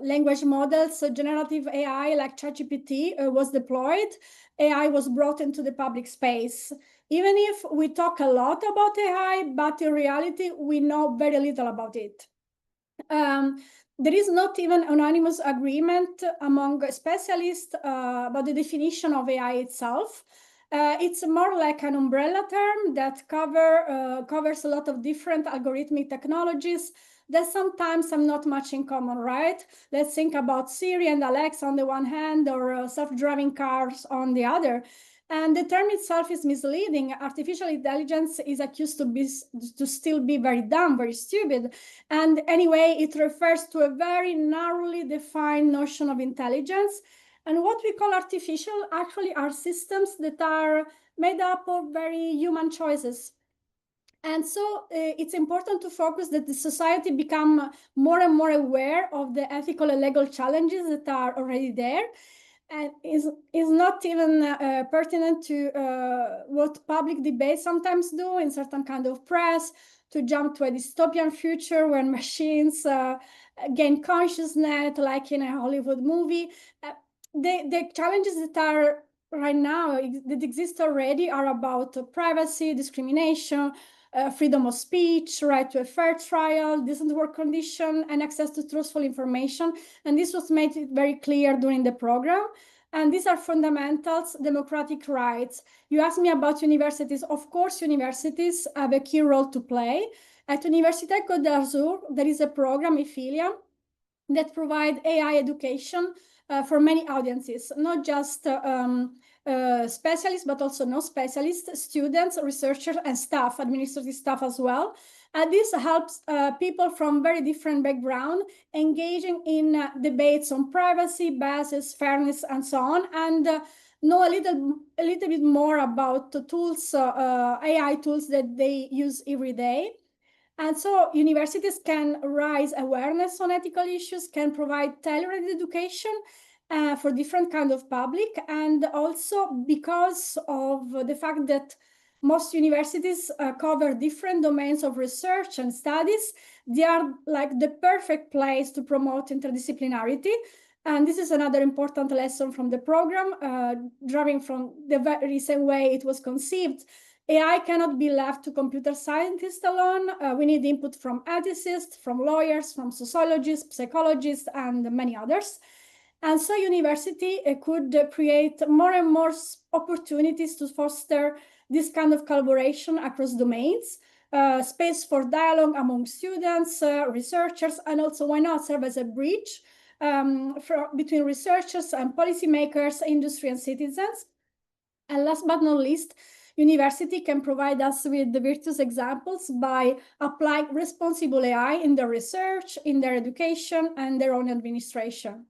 language models, generative AI like ChatGPT was deployed, AI was brought into the public space. Even if we talk a lot about AI, but in reality, we know very little about it. There is not even unanimous agreement among specialists about the definition of AI itself. It's more like an umbrella term that covers a lot of different algorithmic technologies that sometimes have not much in common, right? Let's think about Siri and Alexa on the one hand, or self-driving cars on the other. And the term itself is misleading. Artificial intelligence is accused to still be very dumb, very stupid. And anyway, it refers to a very narrowly defined notion of intelligence. And what we call artificial actually are systems that are made up of very human choices. And so it's important to focus that the society become more and more aware of the ethical and legal challenges that are already there. And is not even pertinent to what public debates sometimes do in certain kind of press, to jump to a dystopian future when machines gain consciousness, like in a Hollywood movie. The challenges that are right now, that exist already, are about privacy, discrimination, freedom of speech, right to a fair trial, decent work condition, and access to truthful information. And this was made very clear during the program. And these are fundamentals, democratic rights. You asked me about universities. Of course, universities have a key role to play. At Università Côte d'Azur, there is a program, EFILIA, that provide AI education for many audiences, not just specialists, but also non-specialists, students, researchers, and staff, administrative staff as well. And this helps people from very different backgrounds engaging in debates on privacy, biases, fairness, and so on, and know a little bit more about the tools, AI tools that they use every day. And so universities can raise awareness on ethical issues, can provide tailored education for different kinds of public, and also because of the fact that most universities cover different domains of research and studies, they are like the perfect place to promote interdisciplinarity. And this is another important lesson from the program, drawing from the very same way it was conceived. AI cannot be left to computer scientists alone. We need input from ethicists, from lawyers, from sociologists, psychologists, and many others. And so university could create more and more opportunities to foster this kind of collaboration across domains, space for dialogue among students, researchers, and also, why not, serve as a bridge between researchers and policymakers, industry, and citizens. And last but not least, university can provide us with the virtuous examples by applying responsible AI in their research, in their education, and their own administration.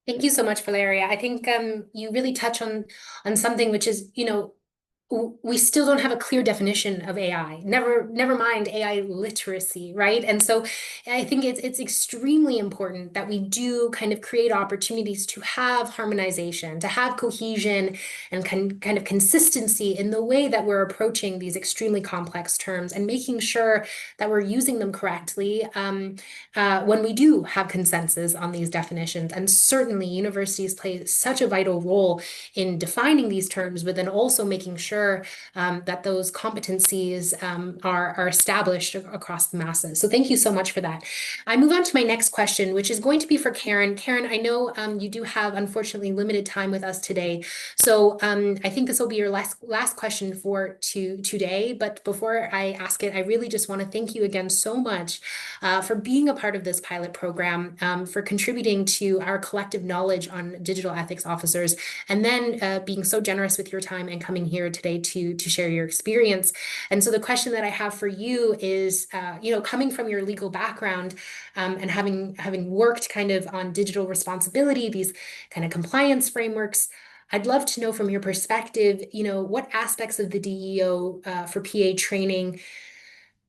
Thank you so much, Valeria. I think you really touch on something which is, we still don't have a clear definition of AI. Never mind AI literacy, right? And so I think it's extremely important that we do kind of create opportunities to have harmonization, to have cohesion and kind of consistency in the way that we're approaching these extremely complex terms, and making sure that we're using them correctly when we do have consensus on these definitions. And certainly universities play such a vital role in defining these terms, but then also making sure ensure that those competencies are established across the masses. So thank you so much for that. I move on to my next question, which is going to be for Karen. Karen, I know you do have, unfortunately, limited time with us today. So I think this will be your last question for today. But before I ask it, I really just want to thank you again so much for being a part of this pilot program, for contributing to our collective knowledge on digital ethics officers, and then being so generous with your time and coming here today to share your experience. And so the question that I have for you is, coming from your legal background and having worked kind of on digital responsibility, these kind of compliance frameworks, I'd love to know from your perspective, what aspects of the DEO for PA training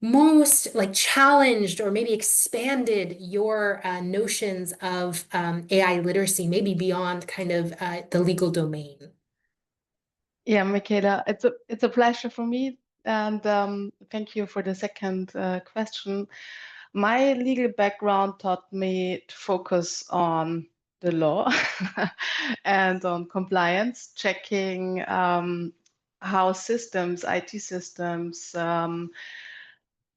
most challenged or maybe expanded your notions of AI literacy, maybe beyond kind of the legal domain. Yeah, Michaela, it's a pleasure for me, and thank you for the second question. My legal background taught me to focus on the law and on compliance, checking how IT systems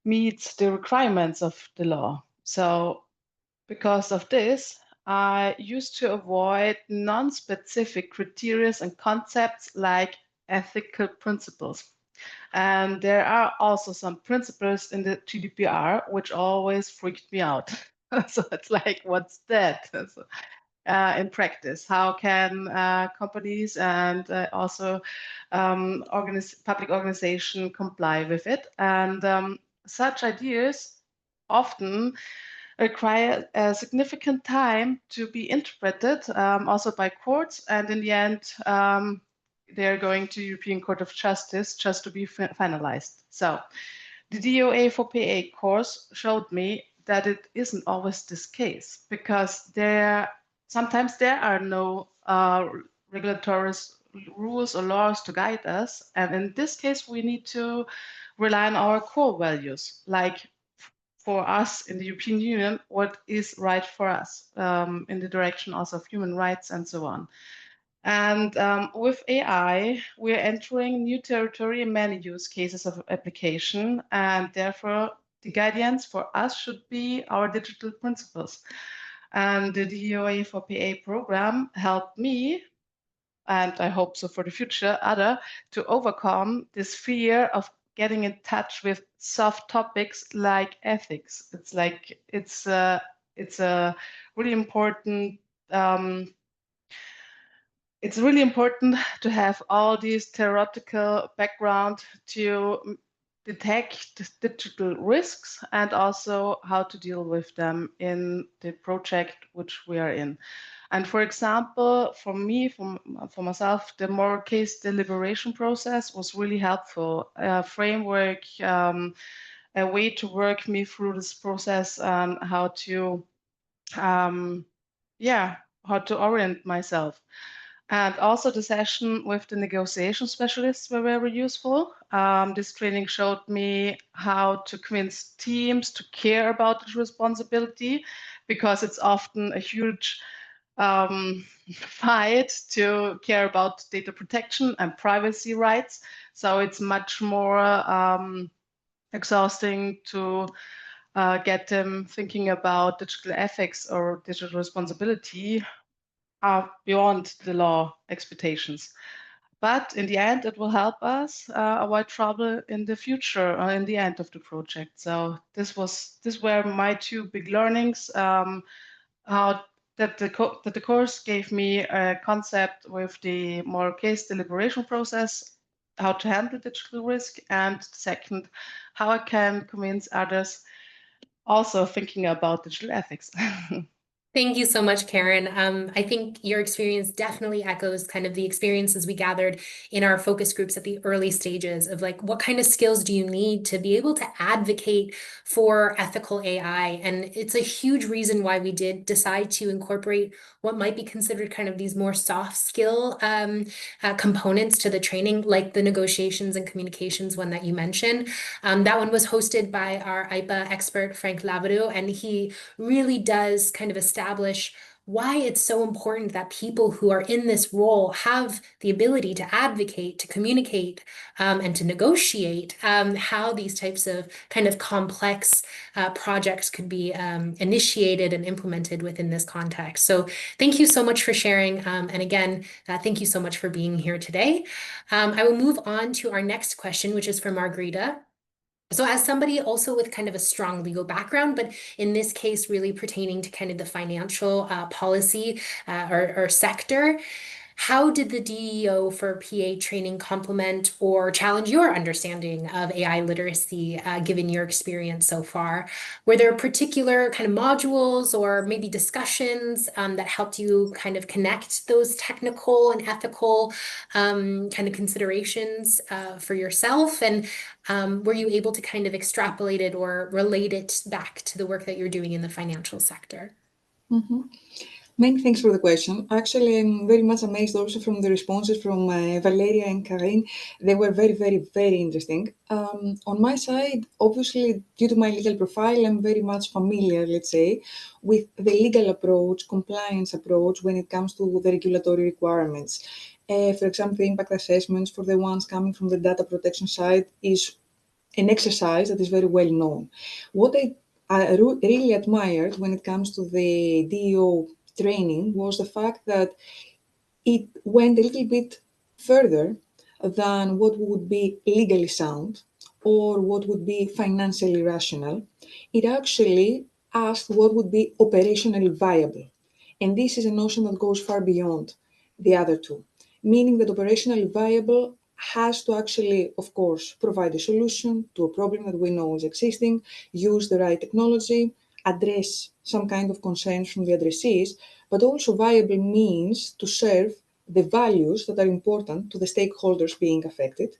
meet the requirements of the law. So because of this, I used to avoid non-specific criteria and concepts like ethical principles. And there are also some principles in the GDPR which always freaked me out. So it's like, what's that? So, in practice, how can companies and also public organization comply with it? And such ideas often require a significant time to be interpreted, also by courts, and in the end, they're going to European Court of Justice just to be finalized. So the DOA for PA course showed me that it isn't always this case, because sometimes there are no regulatory rules or laws to guide us. And in this case, we need to rely on our core values, like for us in the European Union, what is right for us in the direction also of human rights and so on. And with AI, we're entering new territory in many use cases of application, and therefore the guidance for us should be our digital principles. And the DOA for PA program helped me, and I hope so for the future, to overcome this fear of getting in touch with soft topics like ethics. It's a really important. It's really important to have all these theoretical background to detect digital risks and also how to deal with them in the project which we are in. And for example, for myself, the moral case deliberation process was really helpful. A framework, a way to work me through this process, how to orient myself. And also the session with the negotiation specialists were very useful. This training showed me how to convince teams to care about the responsibility, because it's often a huge fight to care about data protection and privacy rights. So it's much more exhausting to get them thinking about digital ethics or digital responsibility beyond the law expectations. But in the end, it will help us avoid trouble in the future or in the end of the project. So this were my two big learnings. That the course gave me a concept with the moral case deliberation process, how to handle digital risk, and second, how I can convince others also thinking about digital ethics. Thank you so much, Karen. I think your experience definitely echoes kind of the experiences we gathered in our focus groups at the early stages of what kind of skills do you need to be able to advocate for ethical AI? And it's a huge reason why we did decide to incorporate what might be considered kind of these more soft skill components to the training, like the negotiations and communications one that you mentioned. That one was hosted by our EIPA expert, Frank Lavedo, and he really does kind of establish why it's so important that people who are in this role have the ability to advocate, to communicate, and to negotiate how these types of kind of complex projects could be initiated and implemented within this context. So thank you so much for sharing. And again, thank you so much for being here today. I will move on to our next question, which is for Margarita. So as somebody also with kind of a strong legal background, but in this case, really pertaining to kind of the financial policy or sector, how did the DEO for PA training complement or challenge your understanding of AI literacy, given your experience so far? Were there particular kind of modules or maybe discussions that helped you kind of connect those technical and ethical kind of considerations for yourself? And were you able to kind of extrapolate it or relate it back to the work that you're doing in the financial sector? Mm-hmm. Many thanks for the question. Actually, I'm very much amazed also from the responses from Valeria and Karin. They were very, very, very interesting. On my side, obviously, due to my legal profile, I'm very much familiar, let's say, with the legal approach, compliance approach when it comes to the regulatory requirements. For example, the impact assessments for the ones coming from the data protection side is an exercise that is very well known. What I really admired when it comes to the DEO training was the fact that it went a little bit further than what would be legally sound or what would be financially rational. It actually asked what would be operationally viable. And this is a notion that goes far beyond the other two, meaning that operationally viable has to actually, of course, provide a solution to a problem that we know is existing, use the right technology, address some kind of concerns from the addressees, but also viable means to serve the values that are important to the stakeholders being affected,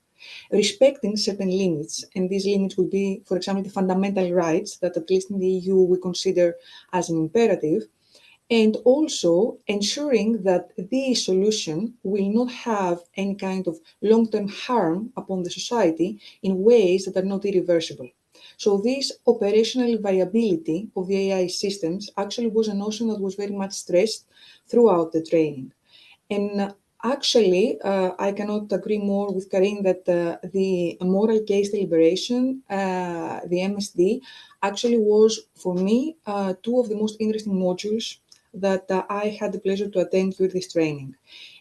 respecting certain limits. And these limits will be, for example, the fundamental rights that at least in the EU we consider as an imperative, and also ensuring that the solution will not have any kind of long-term harm upon the society in ways that are not irreversible. So this operational viability of the AI systems actually was a notion that was very much stressed throughout the training. And actually, I cannot agree more with Karin that the moral case deliberation, the MSD, actually was, for me, two of the most interesting modules that I had the pleasure to attend during this training.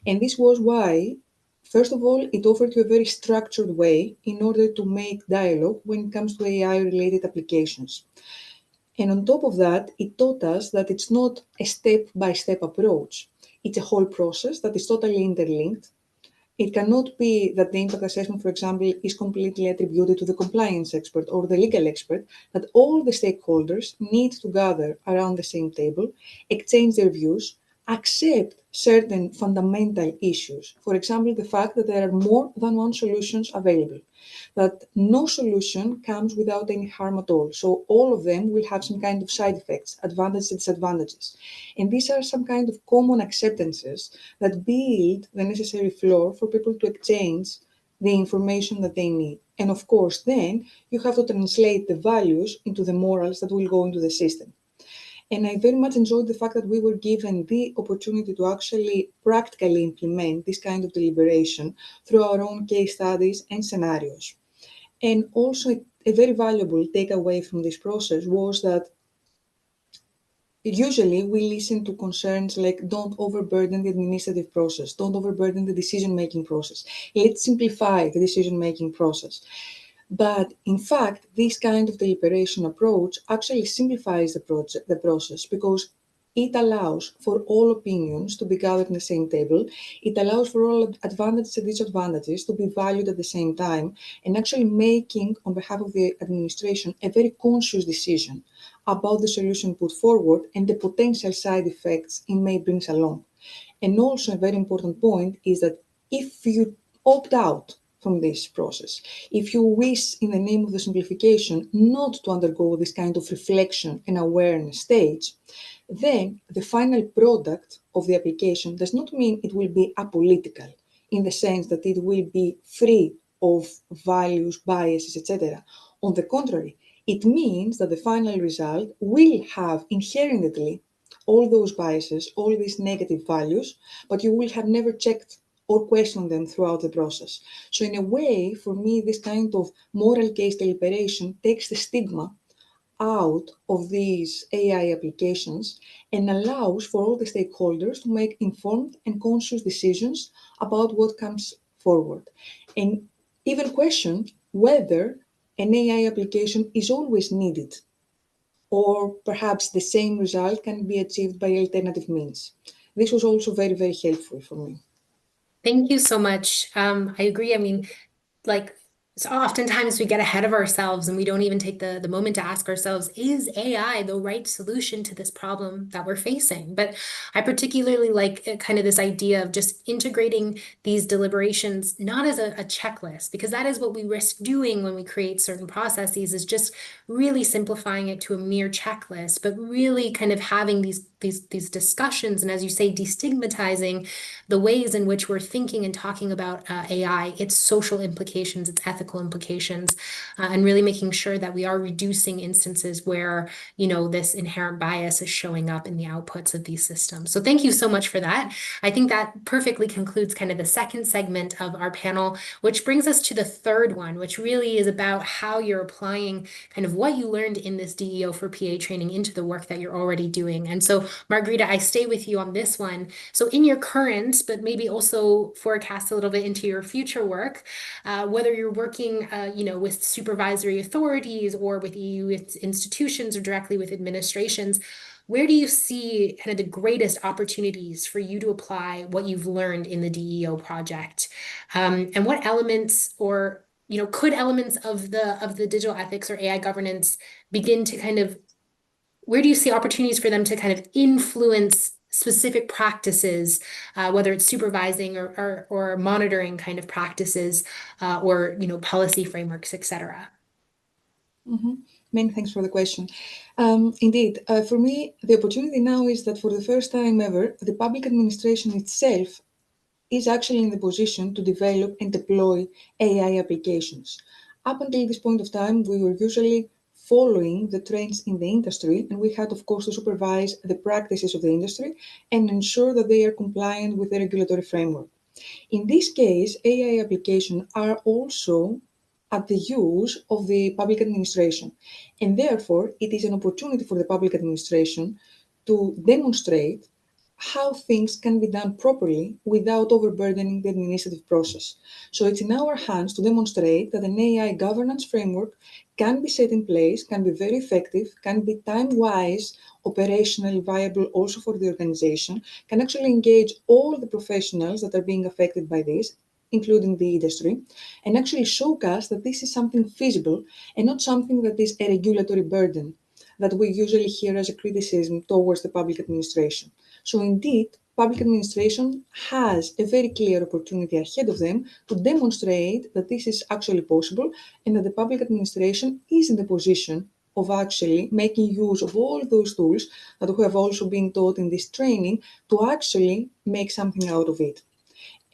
And this was why, first of all, it offered you a very structured way in order to make dialogue when it comes to AI-related applications. And on top of that, it taught us that it's not a step-by-step approach. It's a whole process that is totally interlinked. It cannot be that the impact assessment, for example, is completely attributed to the compliance expert or the legal expert, that all the stakeholders need to gather around the same table, exchange their views, accept certain fundamental issues. For example, the fact that there are more than one solutions available, that no solution comes without any harm at all. So all of them will have some kind of side effects, advantages and disadvantages. And these are some kind of common acceptances that build the necessary floor for people to exchange the information that they need. And of course, then you have to translate the values into the morals that will go into the system. And I very much enjoyed the fact that we were given the opportunity to actually practically implement this kind of deliberation through our own case studies and scenarios. And also a very valuable takeaway from this process was that usually we listen to concerns like don't overburden the administrative process, don't overburden the decision-making process. Let's simplify the decision-making process. But in fact, this kind of deliberation approach actually simplifies the process because it allows for all opinions to be gathered in the same table. It allows for all advantages and disadvantages to be valued at the same time, and actually making, on behalf of the administration, a very conscious decision about the solution put forward and the potential side effects it may bring along. And also a very important point is that if you opt out from this process, if you wish, in the name of the simplification, not to undergo this kind of reflection and awareness stage, then the final product of the application does not mean it will be apolitical, in the sense that it will be free of values, biases, etc. On the contrary, it means that the final result will have inherently all those biases, all these negative values, but you will have never checked or questioned them throughout the process. So in a way, for me, this kind of moral case deliberation takes the stigma out of these AI applications and allows for all the stakeholders to make informed and conscious decisions about what comes forward, and even question whether an AI application is always needed, or perhaps the same result can be achieved by alternative means. This was also very, very helpful for me. Thank you so much. I agree. I mean, like, so oftentimes we get ahead of ourselves and we don't even take the moment to ask ourselves, is AI the right solution to this problem that we're facing? But I particularly like kind of this idea of just integrating these deliberations, not as a checklist, because that is what we risk doing when we create certain processes, is just really simplifying it to a mere checklist, but really kind of having these discussions, and as you say, destigmatizing the ways in which we're thinking and talking about AI, its social implications, its ethical implications, and really making sure that we are reducing instances where, this inherent bias is showing up in the outputs of these systems. So thank you so much for that. I think that perfectly concludes kind of the second segment of our panel, which brings us to the third one, which really is about how you're applying kind of what you learned in this DEO for PA training into the work that you're already doing. And so, Margarita, I stay with you on this one. So in your current, but maybe also forecast a little bit into your future work, whether you're working, with supervisory authorities or with EU institutions or directly with administrations, where do you see kind of the greatest opportunities for you to apply what you've learned in the DEO project? And what elements or could elements of the digital ethics or AI governance begin to kind of, where do you see opportunities for them to kind of influence specific practices, whether it's supervising or monitoring kind of practices, or policy frameworks, etc.? Many thanks for the question. Indeed, for me, the opportunity now is that for the first time ever, the public administration itself is actually in the position to develop and deploy AI applications. Up until this point of time, we were usually following the trends in the industry, and we had, of course, to supervise the practices of the industry and ensure that they are compliant with the regulatory framework. In this case, AI applications are also at the use of the public administration, and therefore it is an opportunity for the public administration to demonstrate how things can be done properly without overburdening the administrative process. So it's in our hands to demonstrate that an AI governance framework can be set in place, can be very effective, can be time-wise, operationally viable also for the organization, can actually engage all the professionals that are being affected by this, including the industry, and actually showcase that this is something feasible and not something that is a regulatory burden that we usually hear as a criticism towards the public administration. So indeed, public administration has a very clear opportunity ahead of them to demonstrate that this is actually possible and that the public administration is in the position of actually making use of all those tools that we have also been taught in this training to actually make something out of it.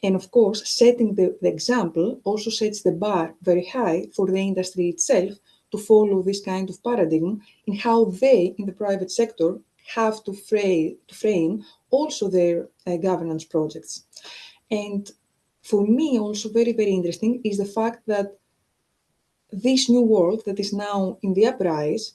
And of course, setting the example also sets the bar very high for the industry itself to follow this kind of paradigm in how they, in the private sector, have to frame also their governance projects. And for me, also very, very interesting is the fact that this new world that is now in the uprise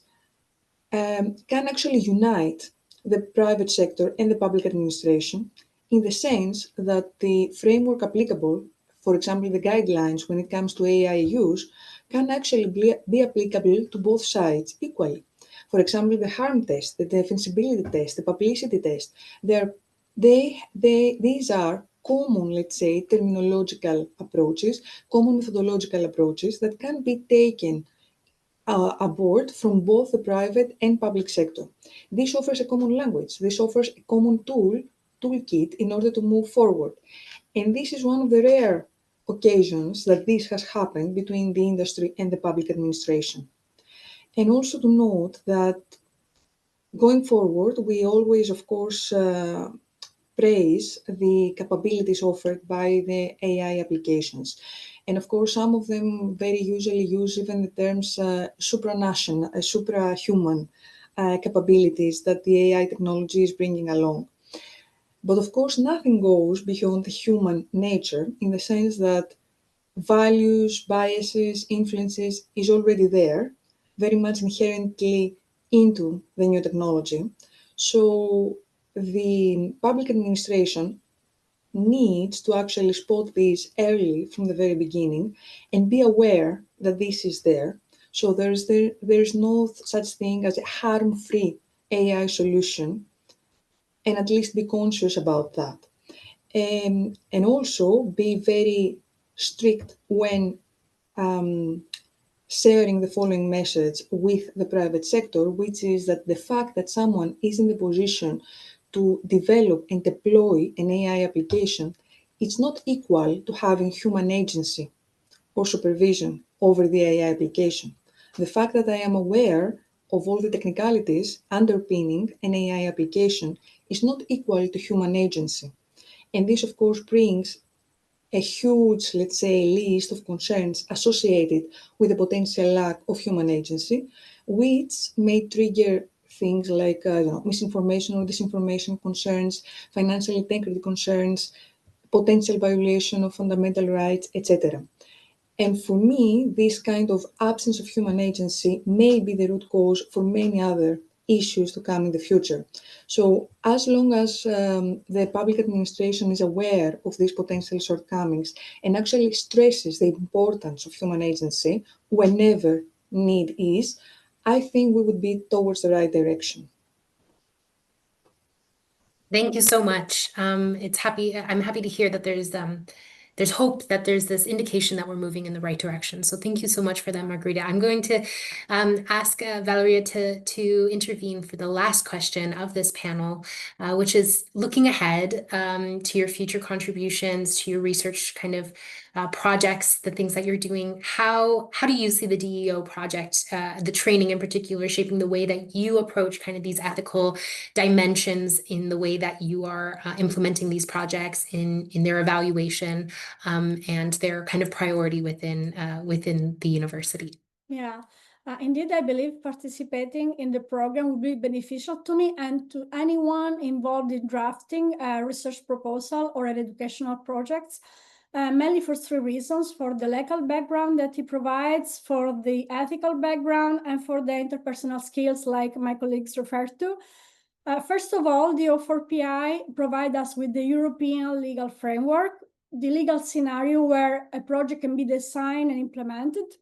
can actually unite the private sector and the public administration in the sense that the framework applicable, for example, the guidelines when it comes to AI use, can actually be applicable to both sides equally. For example, the harm test, the defensibility test, the publicity test, these are common, let's say, terminological approaches, common methodological approaches that can be taken aboard from both the private and public sector. This offers a common language. This offers a common toolkit in order to move forward. And this is one of the rare occasions that this has happened between the industry and the public administration. And also to note that going forward, we always, of course, praise the capabilities offered by the AI applications. And of course, some of them very usually use even the terms supranational, suprahuman capabilities that the AI technology is bringing along. But of course, nothing goes beyond the human nature in the sense that values, biases, influences is already there, very much inherently into the new technology. So the public administration needs to actually spot this early from the very beginning and be aware that this is there. So there's no such thing as a harm-free AI solution, and at least be conscious about that. And also be very strict when sharing the following message with the private sector, which is that the fact that someone is in the position to develop and deploy an AI application, it's not equal to having human agency or supervision over the AI application. The fact that I am aware of all the technicalities underpinning an AI application is not equal to human agency. And this, of course, brings a huge, let's say, list of concerns associated with the potential lack of human agency, which may trigger things like misinformation or disinformation concerns, financial integrity concerns, potential violation of fundamental rights, etc. And for me, this kind of absence of human agency may be the root cause for many other issues to come in the future. So as long as the public administration is aware of these potential shortcomings and actually stresses the importance of human agency whenever need is, I think we would be towards the right direction. Thank you so much. I'm happy to hear that there's hope, that there's this indication that we're moving in the right direction. So thank you so much for that, Margarita. I'm going to ask Valeria to intervene for the last question of this panel, which is looking ahead to your future contributions, to your research kind of projects, the things that you're doing. How do you see the DEO project, the training in particular, shaping the way that you approach kind of these ethical dimensions in the way that you are implementing these projects in their evaluation and their kind of priority within the university? Yeah, indeed, I believe participating in the program would be beneficial to me and to anyone involved in drafting a research proposal or an educational projects, mainly for three reasons: for the legal background that it provides, for the ethical background, and for the interpersonal skills like my colleagues referred to. First of all, the O4PI provide us with the European legal framework, the legal scenario where a project can be designed and implemented.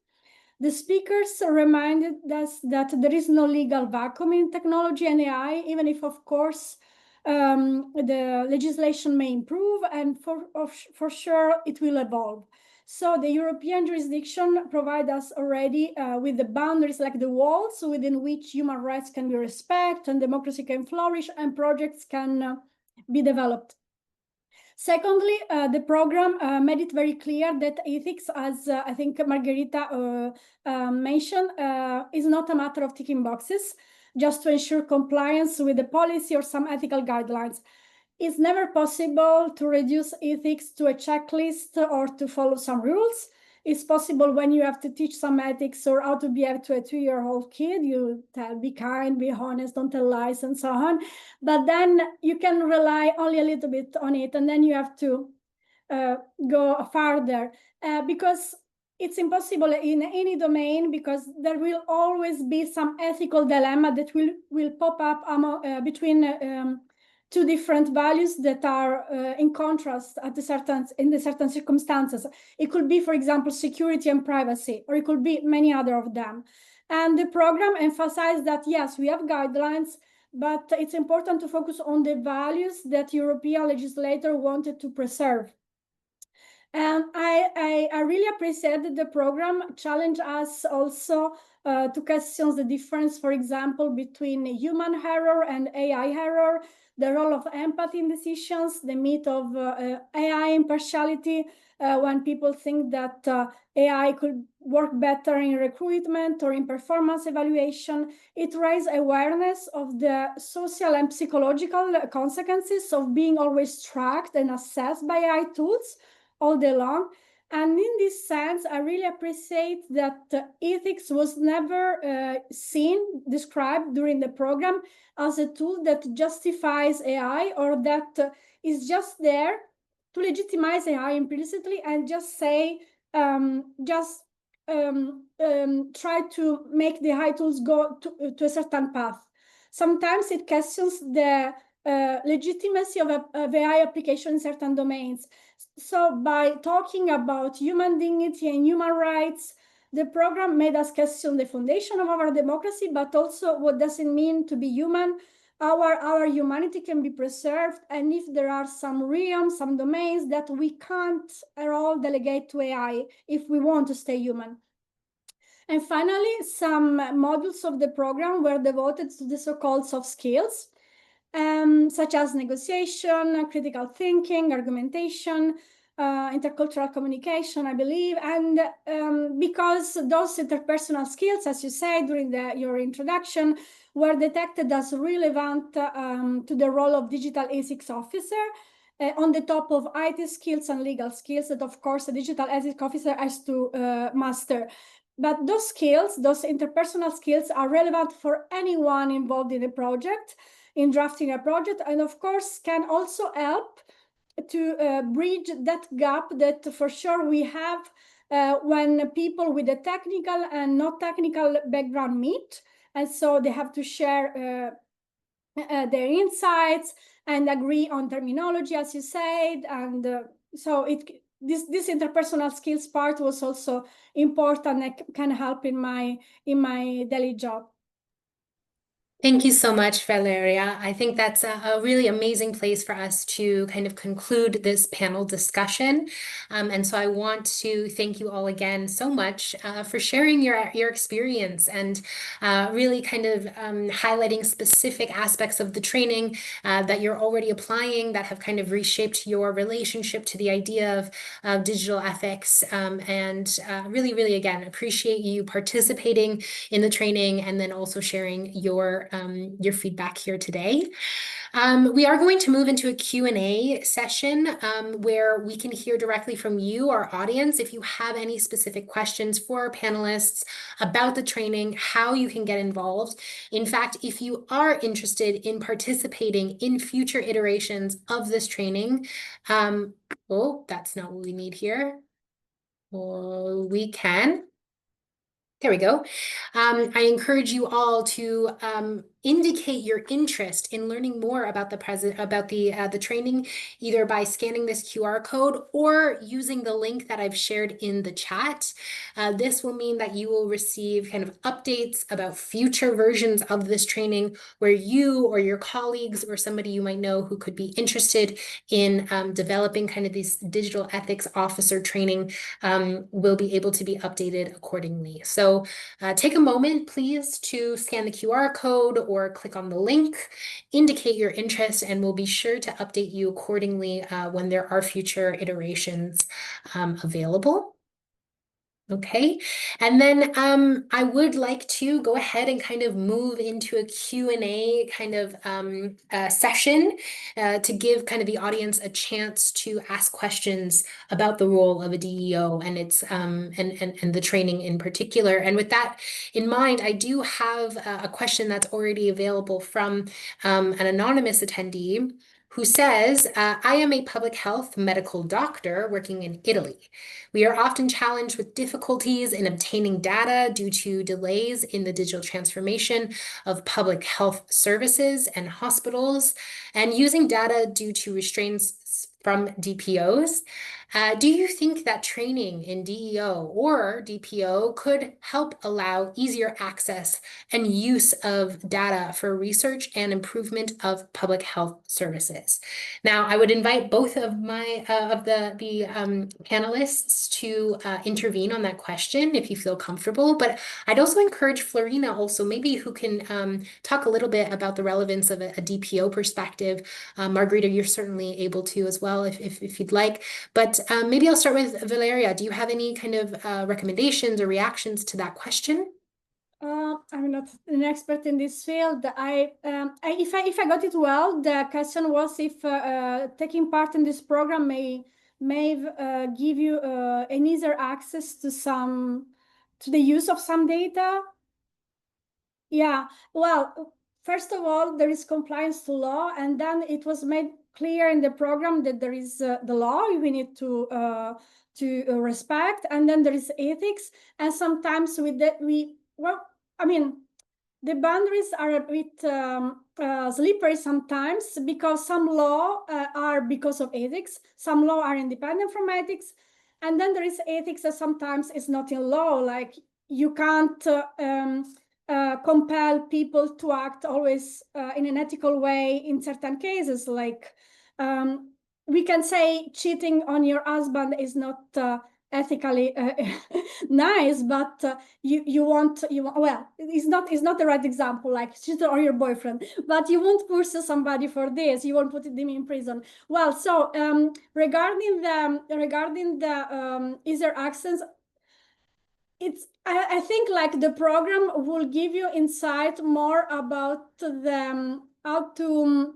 The speakers reminded us that there is no legal vacuum in technology and AI, even if, of course, the legislation may improve and for sure it will evolve. So the European jurisdiction provides us already with the boundaries, like the walls within which human rights can be respected and democracy can flourish and projects can be developed. Secondly, the program made it very clear that ethics, as I think Margarita mentioned, is not a matter of ticking boxes just to ensure compliance with the policy or some ethical guidelines. It's never possible to reduce ethics to a checklist or to follow some rules. It's possible when you have to teach some ethics or how to behave to a 2-year-old kid. You tell, be kind, be honest, don't tell lies, and so on. But then you can rely only a little bit on it, and then you have to go farther because it's impossible in any domain, because there will always be some ethical dilemma that will pop up between two different values that are in contrast in the certain circumstances. It could be, for example, security and privacy, or it could be many other of them. And the program emphasized that, yes, we have guidelines, but it's important to focus on the values that European legislator wanted to preserve. And I really appreciate that the program challenged us also to question the difference, for example, between human error and AI error, the role of empathy in decisions, the myth of AI impartiality, when people think that AI could work better in recruitment or in performance evaluation. It raised awareness of the social and psychological consequences of being always tracked and assessed by AI tools all day long. And in this sense, I really appreciate that ethics was never described during the program as a tool that justifies AI, or that is just there to legitimize AI implicitly and just say, try to make the AI tools go to a certain path. Sometimes it questions the legitimacy of AI application in certain domains. So by talking about human dignity and human rights, the program made us question the foundation of our democracy, but also what does it mean to be human? Our humanity can be preserved, and if there are some realms, some domains that we can't at all delegate to AI if we want to stay human. And finally, some modules of the program were devoted to the so-called soft skills, such as negotiation, critical thinking, argumentation, intercultural communication, I believe. And because those interpersonal skills, as you say during your introduction, were detected as relevant to the role of digital ethics officer, on the top of IT skills and legal skills that, of course, a digital ethics officer has to master. But those skills, those interpersonal skills, are relevant for anyone involved in a project, in drafting a project, and of course can also help to bridge that gap that for sure we have when people with a technical and not technical background meet. And so they have to share their insights and agree on terminology, as you said. And so this interpersonal skills part was also important and can help in my daily job. Thank you so much, Valeria. I think that's a really amazing place for us to kind of conclude this panel discussion. And so I want to thank you all again so much for sharing your experience and really kind of highlighting specific aspects of the training that you're already applying that have kind of reshaped your relationship to the idea of digital ethics. And really, really, again, appreciate you participating in the training and then also sharing your feedback here today. We are going to move into a Q&A session where we can hear directly from you, our audience, if you have any specific questions for our panelists about the training, how you can get involved. In fact, if you are interested in participating in future iterations of this training, oh, that's not what we need here. Well, we can. There we go. I encourage you all to indicate your interest in learning more about the training, either by scanning this QR code or using the link that I've shared in the chat. This will mean that you will receive kind of updates about future versions of this training where you or your colleagues or somebody you might know who could be interested in developing kind of this digital ethics officer training will be able to be updated accordingly. So take a moment, please, to scan the QR code or click on the link, indicate your interest, and we'll be sure to update you accordingly when there are future iterations available. Okay, and then I would like to go ahead and kind of move into a Q&A kind of session to give kind of the audience a chance to ask questions about the role of a DEO and its and the training in particular. And with that in mind, I do have a question that's already available from an anonymous attendee who says, I am a public health medical doctor working in Italy. We are often challenged with difficulties in obtaining data due to delays in the digital transformation of public health services and hospitals, and using data due to restraints from DPOs. Do you think that training in DEO or DPO could help allow easier access and use of data for research and improvement of public health services? Now, I would invite both of my panelists to intervene on that question if you feel comfortable, but I'd also encourage Florina also maybe who can talk a little bit about the relevance of a DPO perspective. Margarita, you're certainly able to as well if you'd like, but maybe I'll start with Valeria. Do you have any kind of recommendations or reactions to that question? I'm not an expert in this field. If I got it well, the question was if taking part in this program may may give you an easier access to the use of some data. Yeah, well, first of all, there is compliance to law, and then it was made clear in the program that there is the law we need to respect, and then there is ethics, and sometimes with that the boundaries are a bit slippery sometimes, because some law are because of ethics, some law are independent from ethics, and then there is ethics that sometimes is not in law, like you can't compel people to act always in an ethical way in certain cases, like we can say cheating on your husband is not ethically nice, but you want well, it's not the right example, like cheat on your boyfriend, but you won't pursue somebody for this, you won't put them in prison. Well, so regarding the easier access, I think like the program will give you insight more about the how to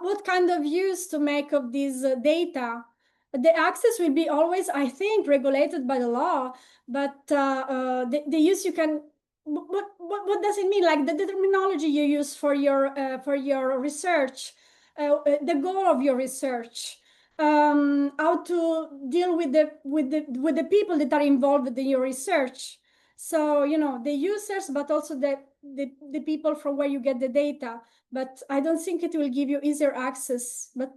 what kind of use to make of this data. The access will be always, I think, regulated by the law, but the use you can. What does it mean? Like the terminology you use for your research, the goal of your research, how to deal with the people that are involved in your research. So the users, but also the people from where you get the data. But I don't think it will give you easier access, but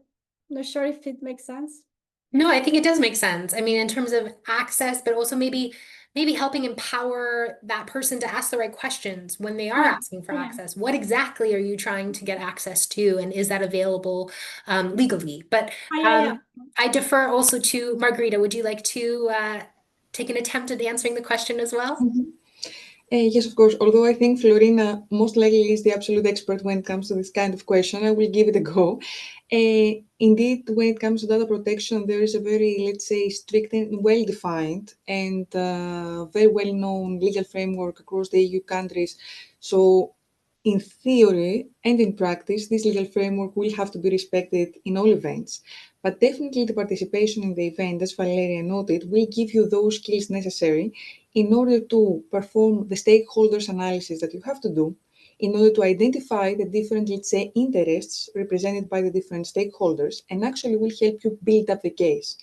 not sure if it makes sense. No, I think it does make sense. I mean, in terms of access, but also maybe helping empower that person to ask the right questions when they are asking for access. What exactly are you trying to get access to, and is that available legally? But I defer also to Margarita. Would you like to take an attempt at answering the question as well? Yes, of course. Although I think Florina most likely is the absolute expert when it comes to this kind of question, I will give it a go. Indeed, when it comes to data protection, there is a very, let's say, strict and well-defined and very well-known legal framework across the EU countries. So in theory and in practice, this legal framework will have to be respected in all events. But definitely the participation in the event, as Valeria noted, will give you those skills necessary in order to perform the stakeholders analysis that you have to do, in order to identify the different, let's say, interests represented by the different stakeholders, and actually will help you build up the case.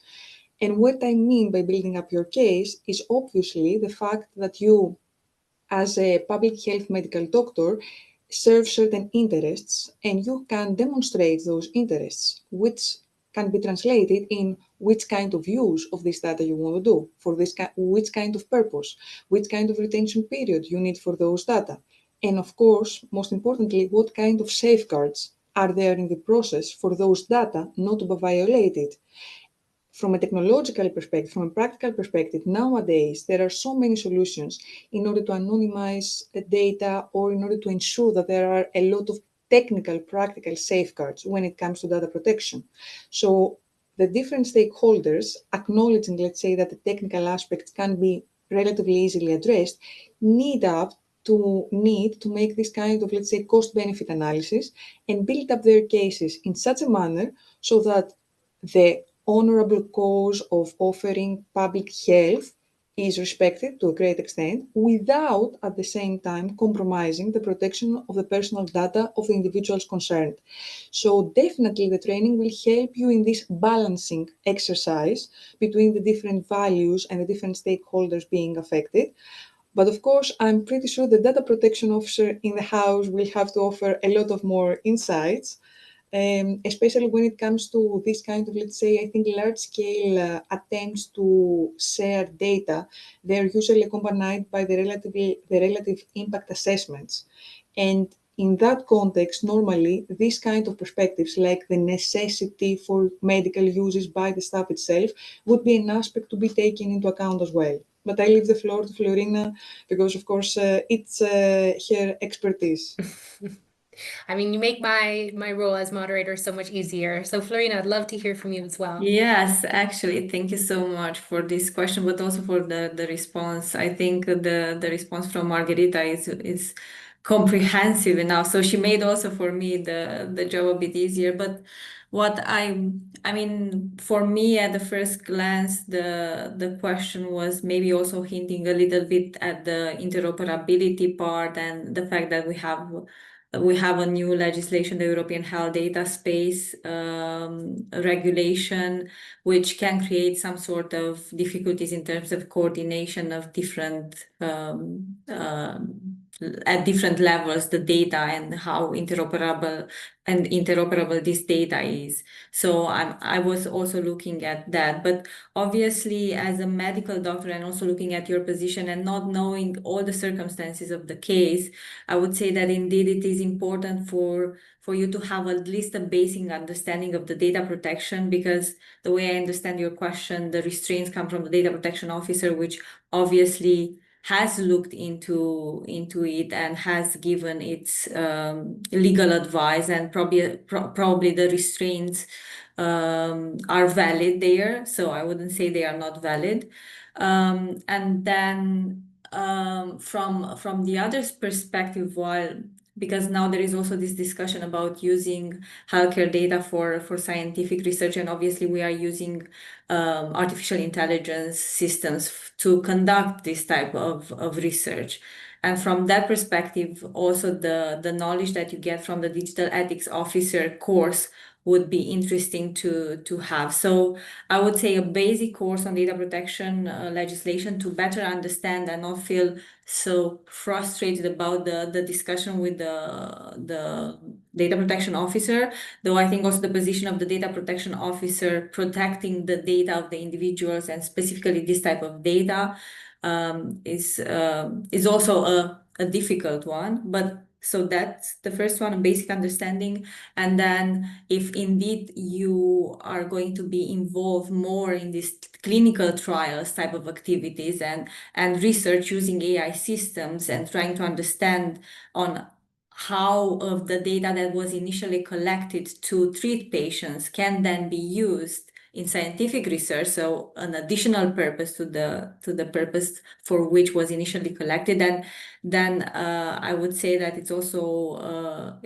And what I mean by building up your case is obviously the fact that you, as a public health medical doctor, serve certain interests, and you can demonstrate those interests, which can be translated in which kind of use of this data you want to do, for this which kind of purpose, which kind of retention period you need for those data. And of course, most importantly, what kind of safeguards are there in the process for those data not to be violated. From a technological perspective, from a practical perspective, nowadays, there are so many solutions in order to anonymize the data, or in order to ensure that there are a lot of technical, practical safeguards when it comes to data protection. So the different stakeholders, acknowledging, let's say, that the technical aspects can be relatively easily addressed, need to make this kind of, let's say, cost-benefit analysis and build up their cases in such a manner so that the honorable cause of offering public health is respected to a great extent, without at the same time compromising the protection of the personal data of the individuals concerned. So definitely the training will help you in this balancing exercise between the different values and the different stakeholders being affected. But of course, I'm pretty sure the data protection officer in the house will have to offer a lot of more insights, especially when it comes to this kind of, let's say, I think large-scale attempts to share data. They're usually accompanied by the relative impact assessments. And in that context, normally, these kind of perspectives, like the necessity for medical uses by the staff itself, would be an aspect to be taken into account as well. But I leave the floor to Florina because, of course, it's her expertise. I mean, you make my role as moderator so much easier. So Florina, I'd love to hear from you as well. Yes, actually, thank you so much for this question, but also for the response. I think the response from Margarita is comprehensive enough. So she made also for me the job a bit easier. But I mean, for me at the first glance, the question was maybe also hinting a little bit at the interoperability part and the fact that we have a new legislation, the European Health Data Space regulation, which can create some sort of difficulties in terms of coordination of different at different levels, the data and how interoperable this data is. So I was also looking at that. But obviously, as a medical doctor and also looking at your position and not knowing all the circumstances of the case, I would say that indeed it is important for you to have at least a basic understanding of the data protection, because the way I understand your question, the restraints come from the data protection officer, which obviously has looked into it and has given its legal advice, and probably the restraints are valid there. So I wouldn't say they are not valid. And then from the other's perspective, because now there is also this discussion about using healthcare data for scientific research, and obviously we are using artificial intelligence systems to conduct this type of research. And from that perspective, also the knowledge that you get from the digital ethics officer course would be interesting to have. So I would say a basic course on data protection legislation to better understand and not feel so frustrated about the discussion with the data protection officer, though I think also the position of the data protection officer protecting the data of the individuals and specifically this type of data is also a difficult one. But so that's the first one, a basic understanding. And then if indeed you are going to be involved more in these clinical trials type of activities and research using AI systems and trying to understand on how of the data that was initially collected to treat patients can then be used in scientific research, so an additional purpose to the purpose for which was initially collected, and then I would say that it's also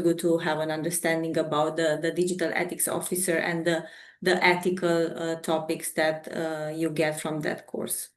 good to have an understanding about the digital ethics officer and the ethical topics that you get from that course.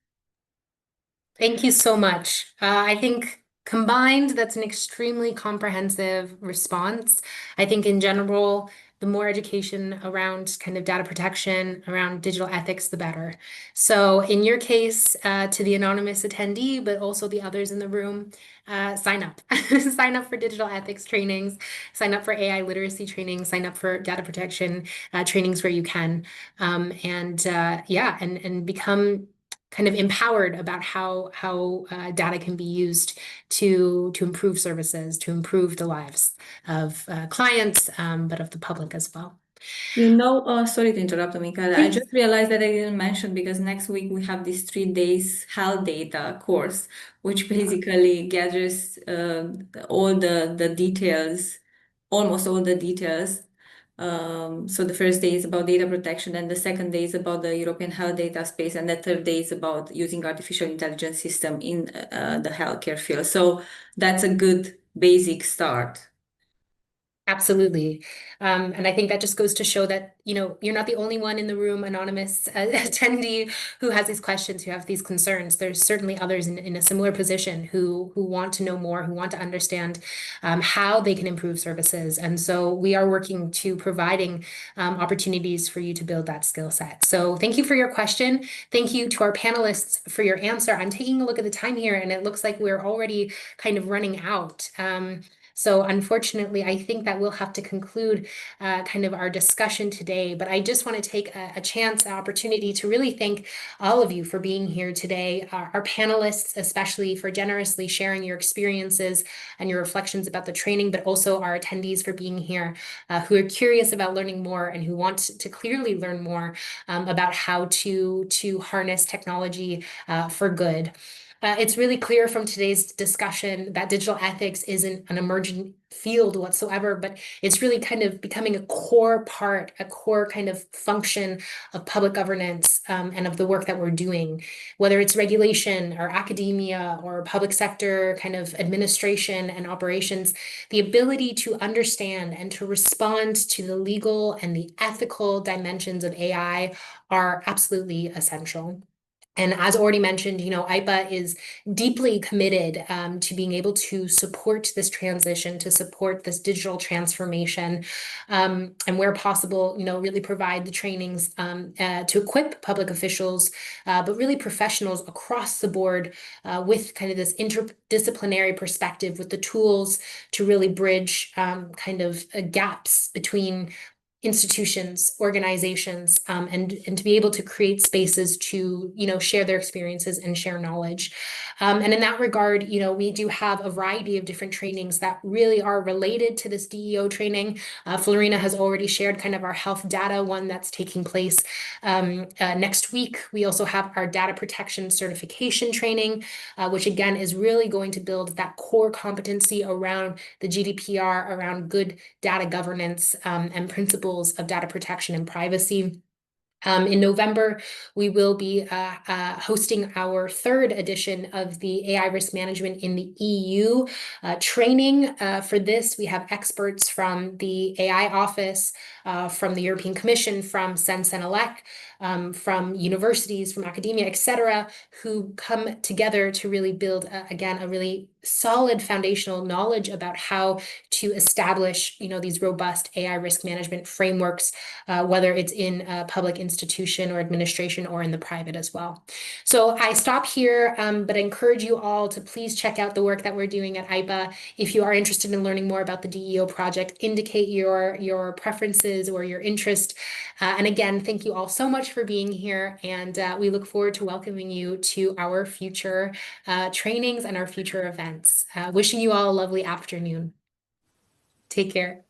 Thank you so much. I think combined, that's an extremely comprehensive response. I think in general, the more education around kind of data protection, around digital ethics, the better. So in your case, to the anonymous attendee, but also the others in the room, sign up. Sign up for digital ethics trainings, sign up for AI literacy training, sign up for data protection trainings where you can. And become kind of empowered about how data can be used to improve services, to improve the lives of clients, but of the public as well. Sorry to interrupt, Michaela. I just realized that I didn't mention, because next week we have this 3 days health data course, which basically gathers all the details, almost all the details. So the first day is about data protection, and the second day is about the European Health Data Space, and the third day is about using artificial intelligence system in the healthcare field. So that's a good basic start. Absolutely. And I think that just goes to show that, you're not the only one in the room, anonymous attendee, who has these questions, who have these concerns. There's certainly others in a similar position who want to know more, who want to understand how they can improve services. And so we are working to providing opportunities for you to build that skill set. So thank you for your question. Thank you to our panelists for your answer. I'm taking a look at the time here, and it looks like we're already kind of running out. So unfortunately, I think that we'll have to conclude kind of our discussion today, but I just want to take an opportunity to really thank all of you for being here today, our panelists, especially for generously sharing your experiences and your reflections about the training, but also our attendees for being here, who are curious about learning more and who want to clearly learn more about how to harness technology for good. It's really clear from today's discussion that digital ethics isn't an emergent field whatsoever, but it's really kind of becoming a core part, a core kind of function of public governance and of the work that we're doing, whether it's regulation or academia or public sector kind of administration and operations. The ability to understand and to respond to the legal and the ethical dimensions of AI are absolutely essential. And as already mentioned, EIPA is deeply committed to being able to support this transition, to support this digital transformation, and where possible, really provide the trainings to equip public officials, but really professionals across the board with kind of this interdisciplinary perspective, with the tools to really bridge kind of gaps between institutions, organizations, and to be able to create spaces to, share their experiences and share knowledge. And in that regard, we do have a variety of different trainings that really are related to this DEO training. Florina has already shared kind of our health data one that's taking place next week. We also have our data protection certification training, which again is really going to build that core competency around the GDPR, around good data governance and principles of data protection and privacy. In November, we will be hosting our third edition of the AI risk management in the EU training. For this, we have experts from the AI office, from the European Commission, from Sensenelec, from universities, from academia, etc., who come together to really build, again, a really solid foundational knowledge about how to establish, these robust AI risk management frameworks, whether it's in a public institution or administration or in the private as well. So I stop here, but I encourage you all to please check out the work that we're doing at EIPA. If you are interested in learning more about the DEO project, indicate your preferences or your interest. And again, thank you all so much for being here, and we look forward to welcoming you to our future trainings and our future events. Wishing you all a lovely afternoon. Take care.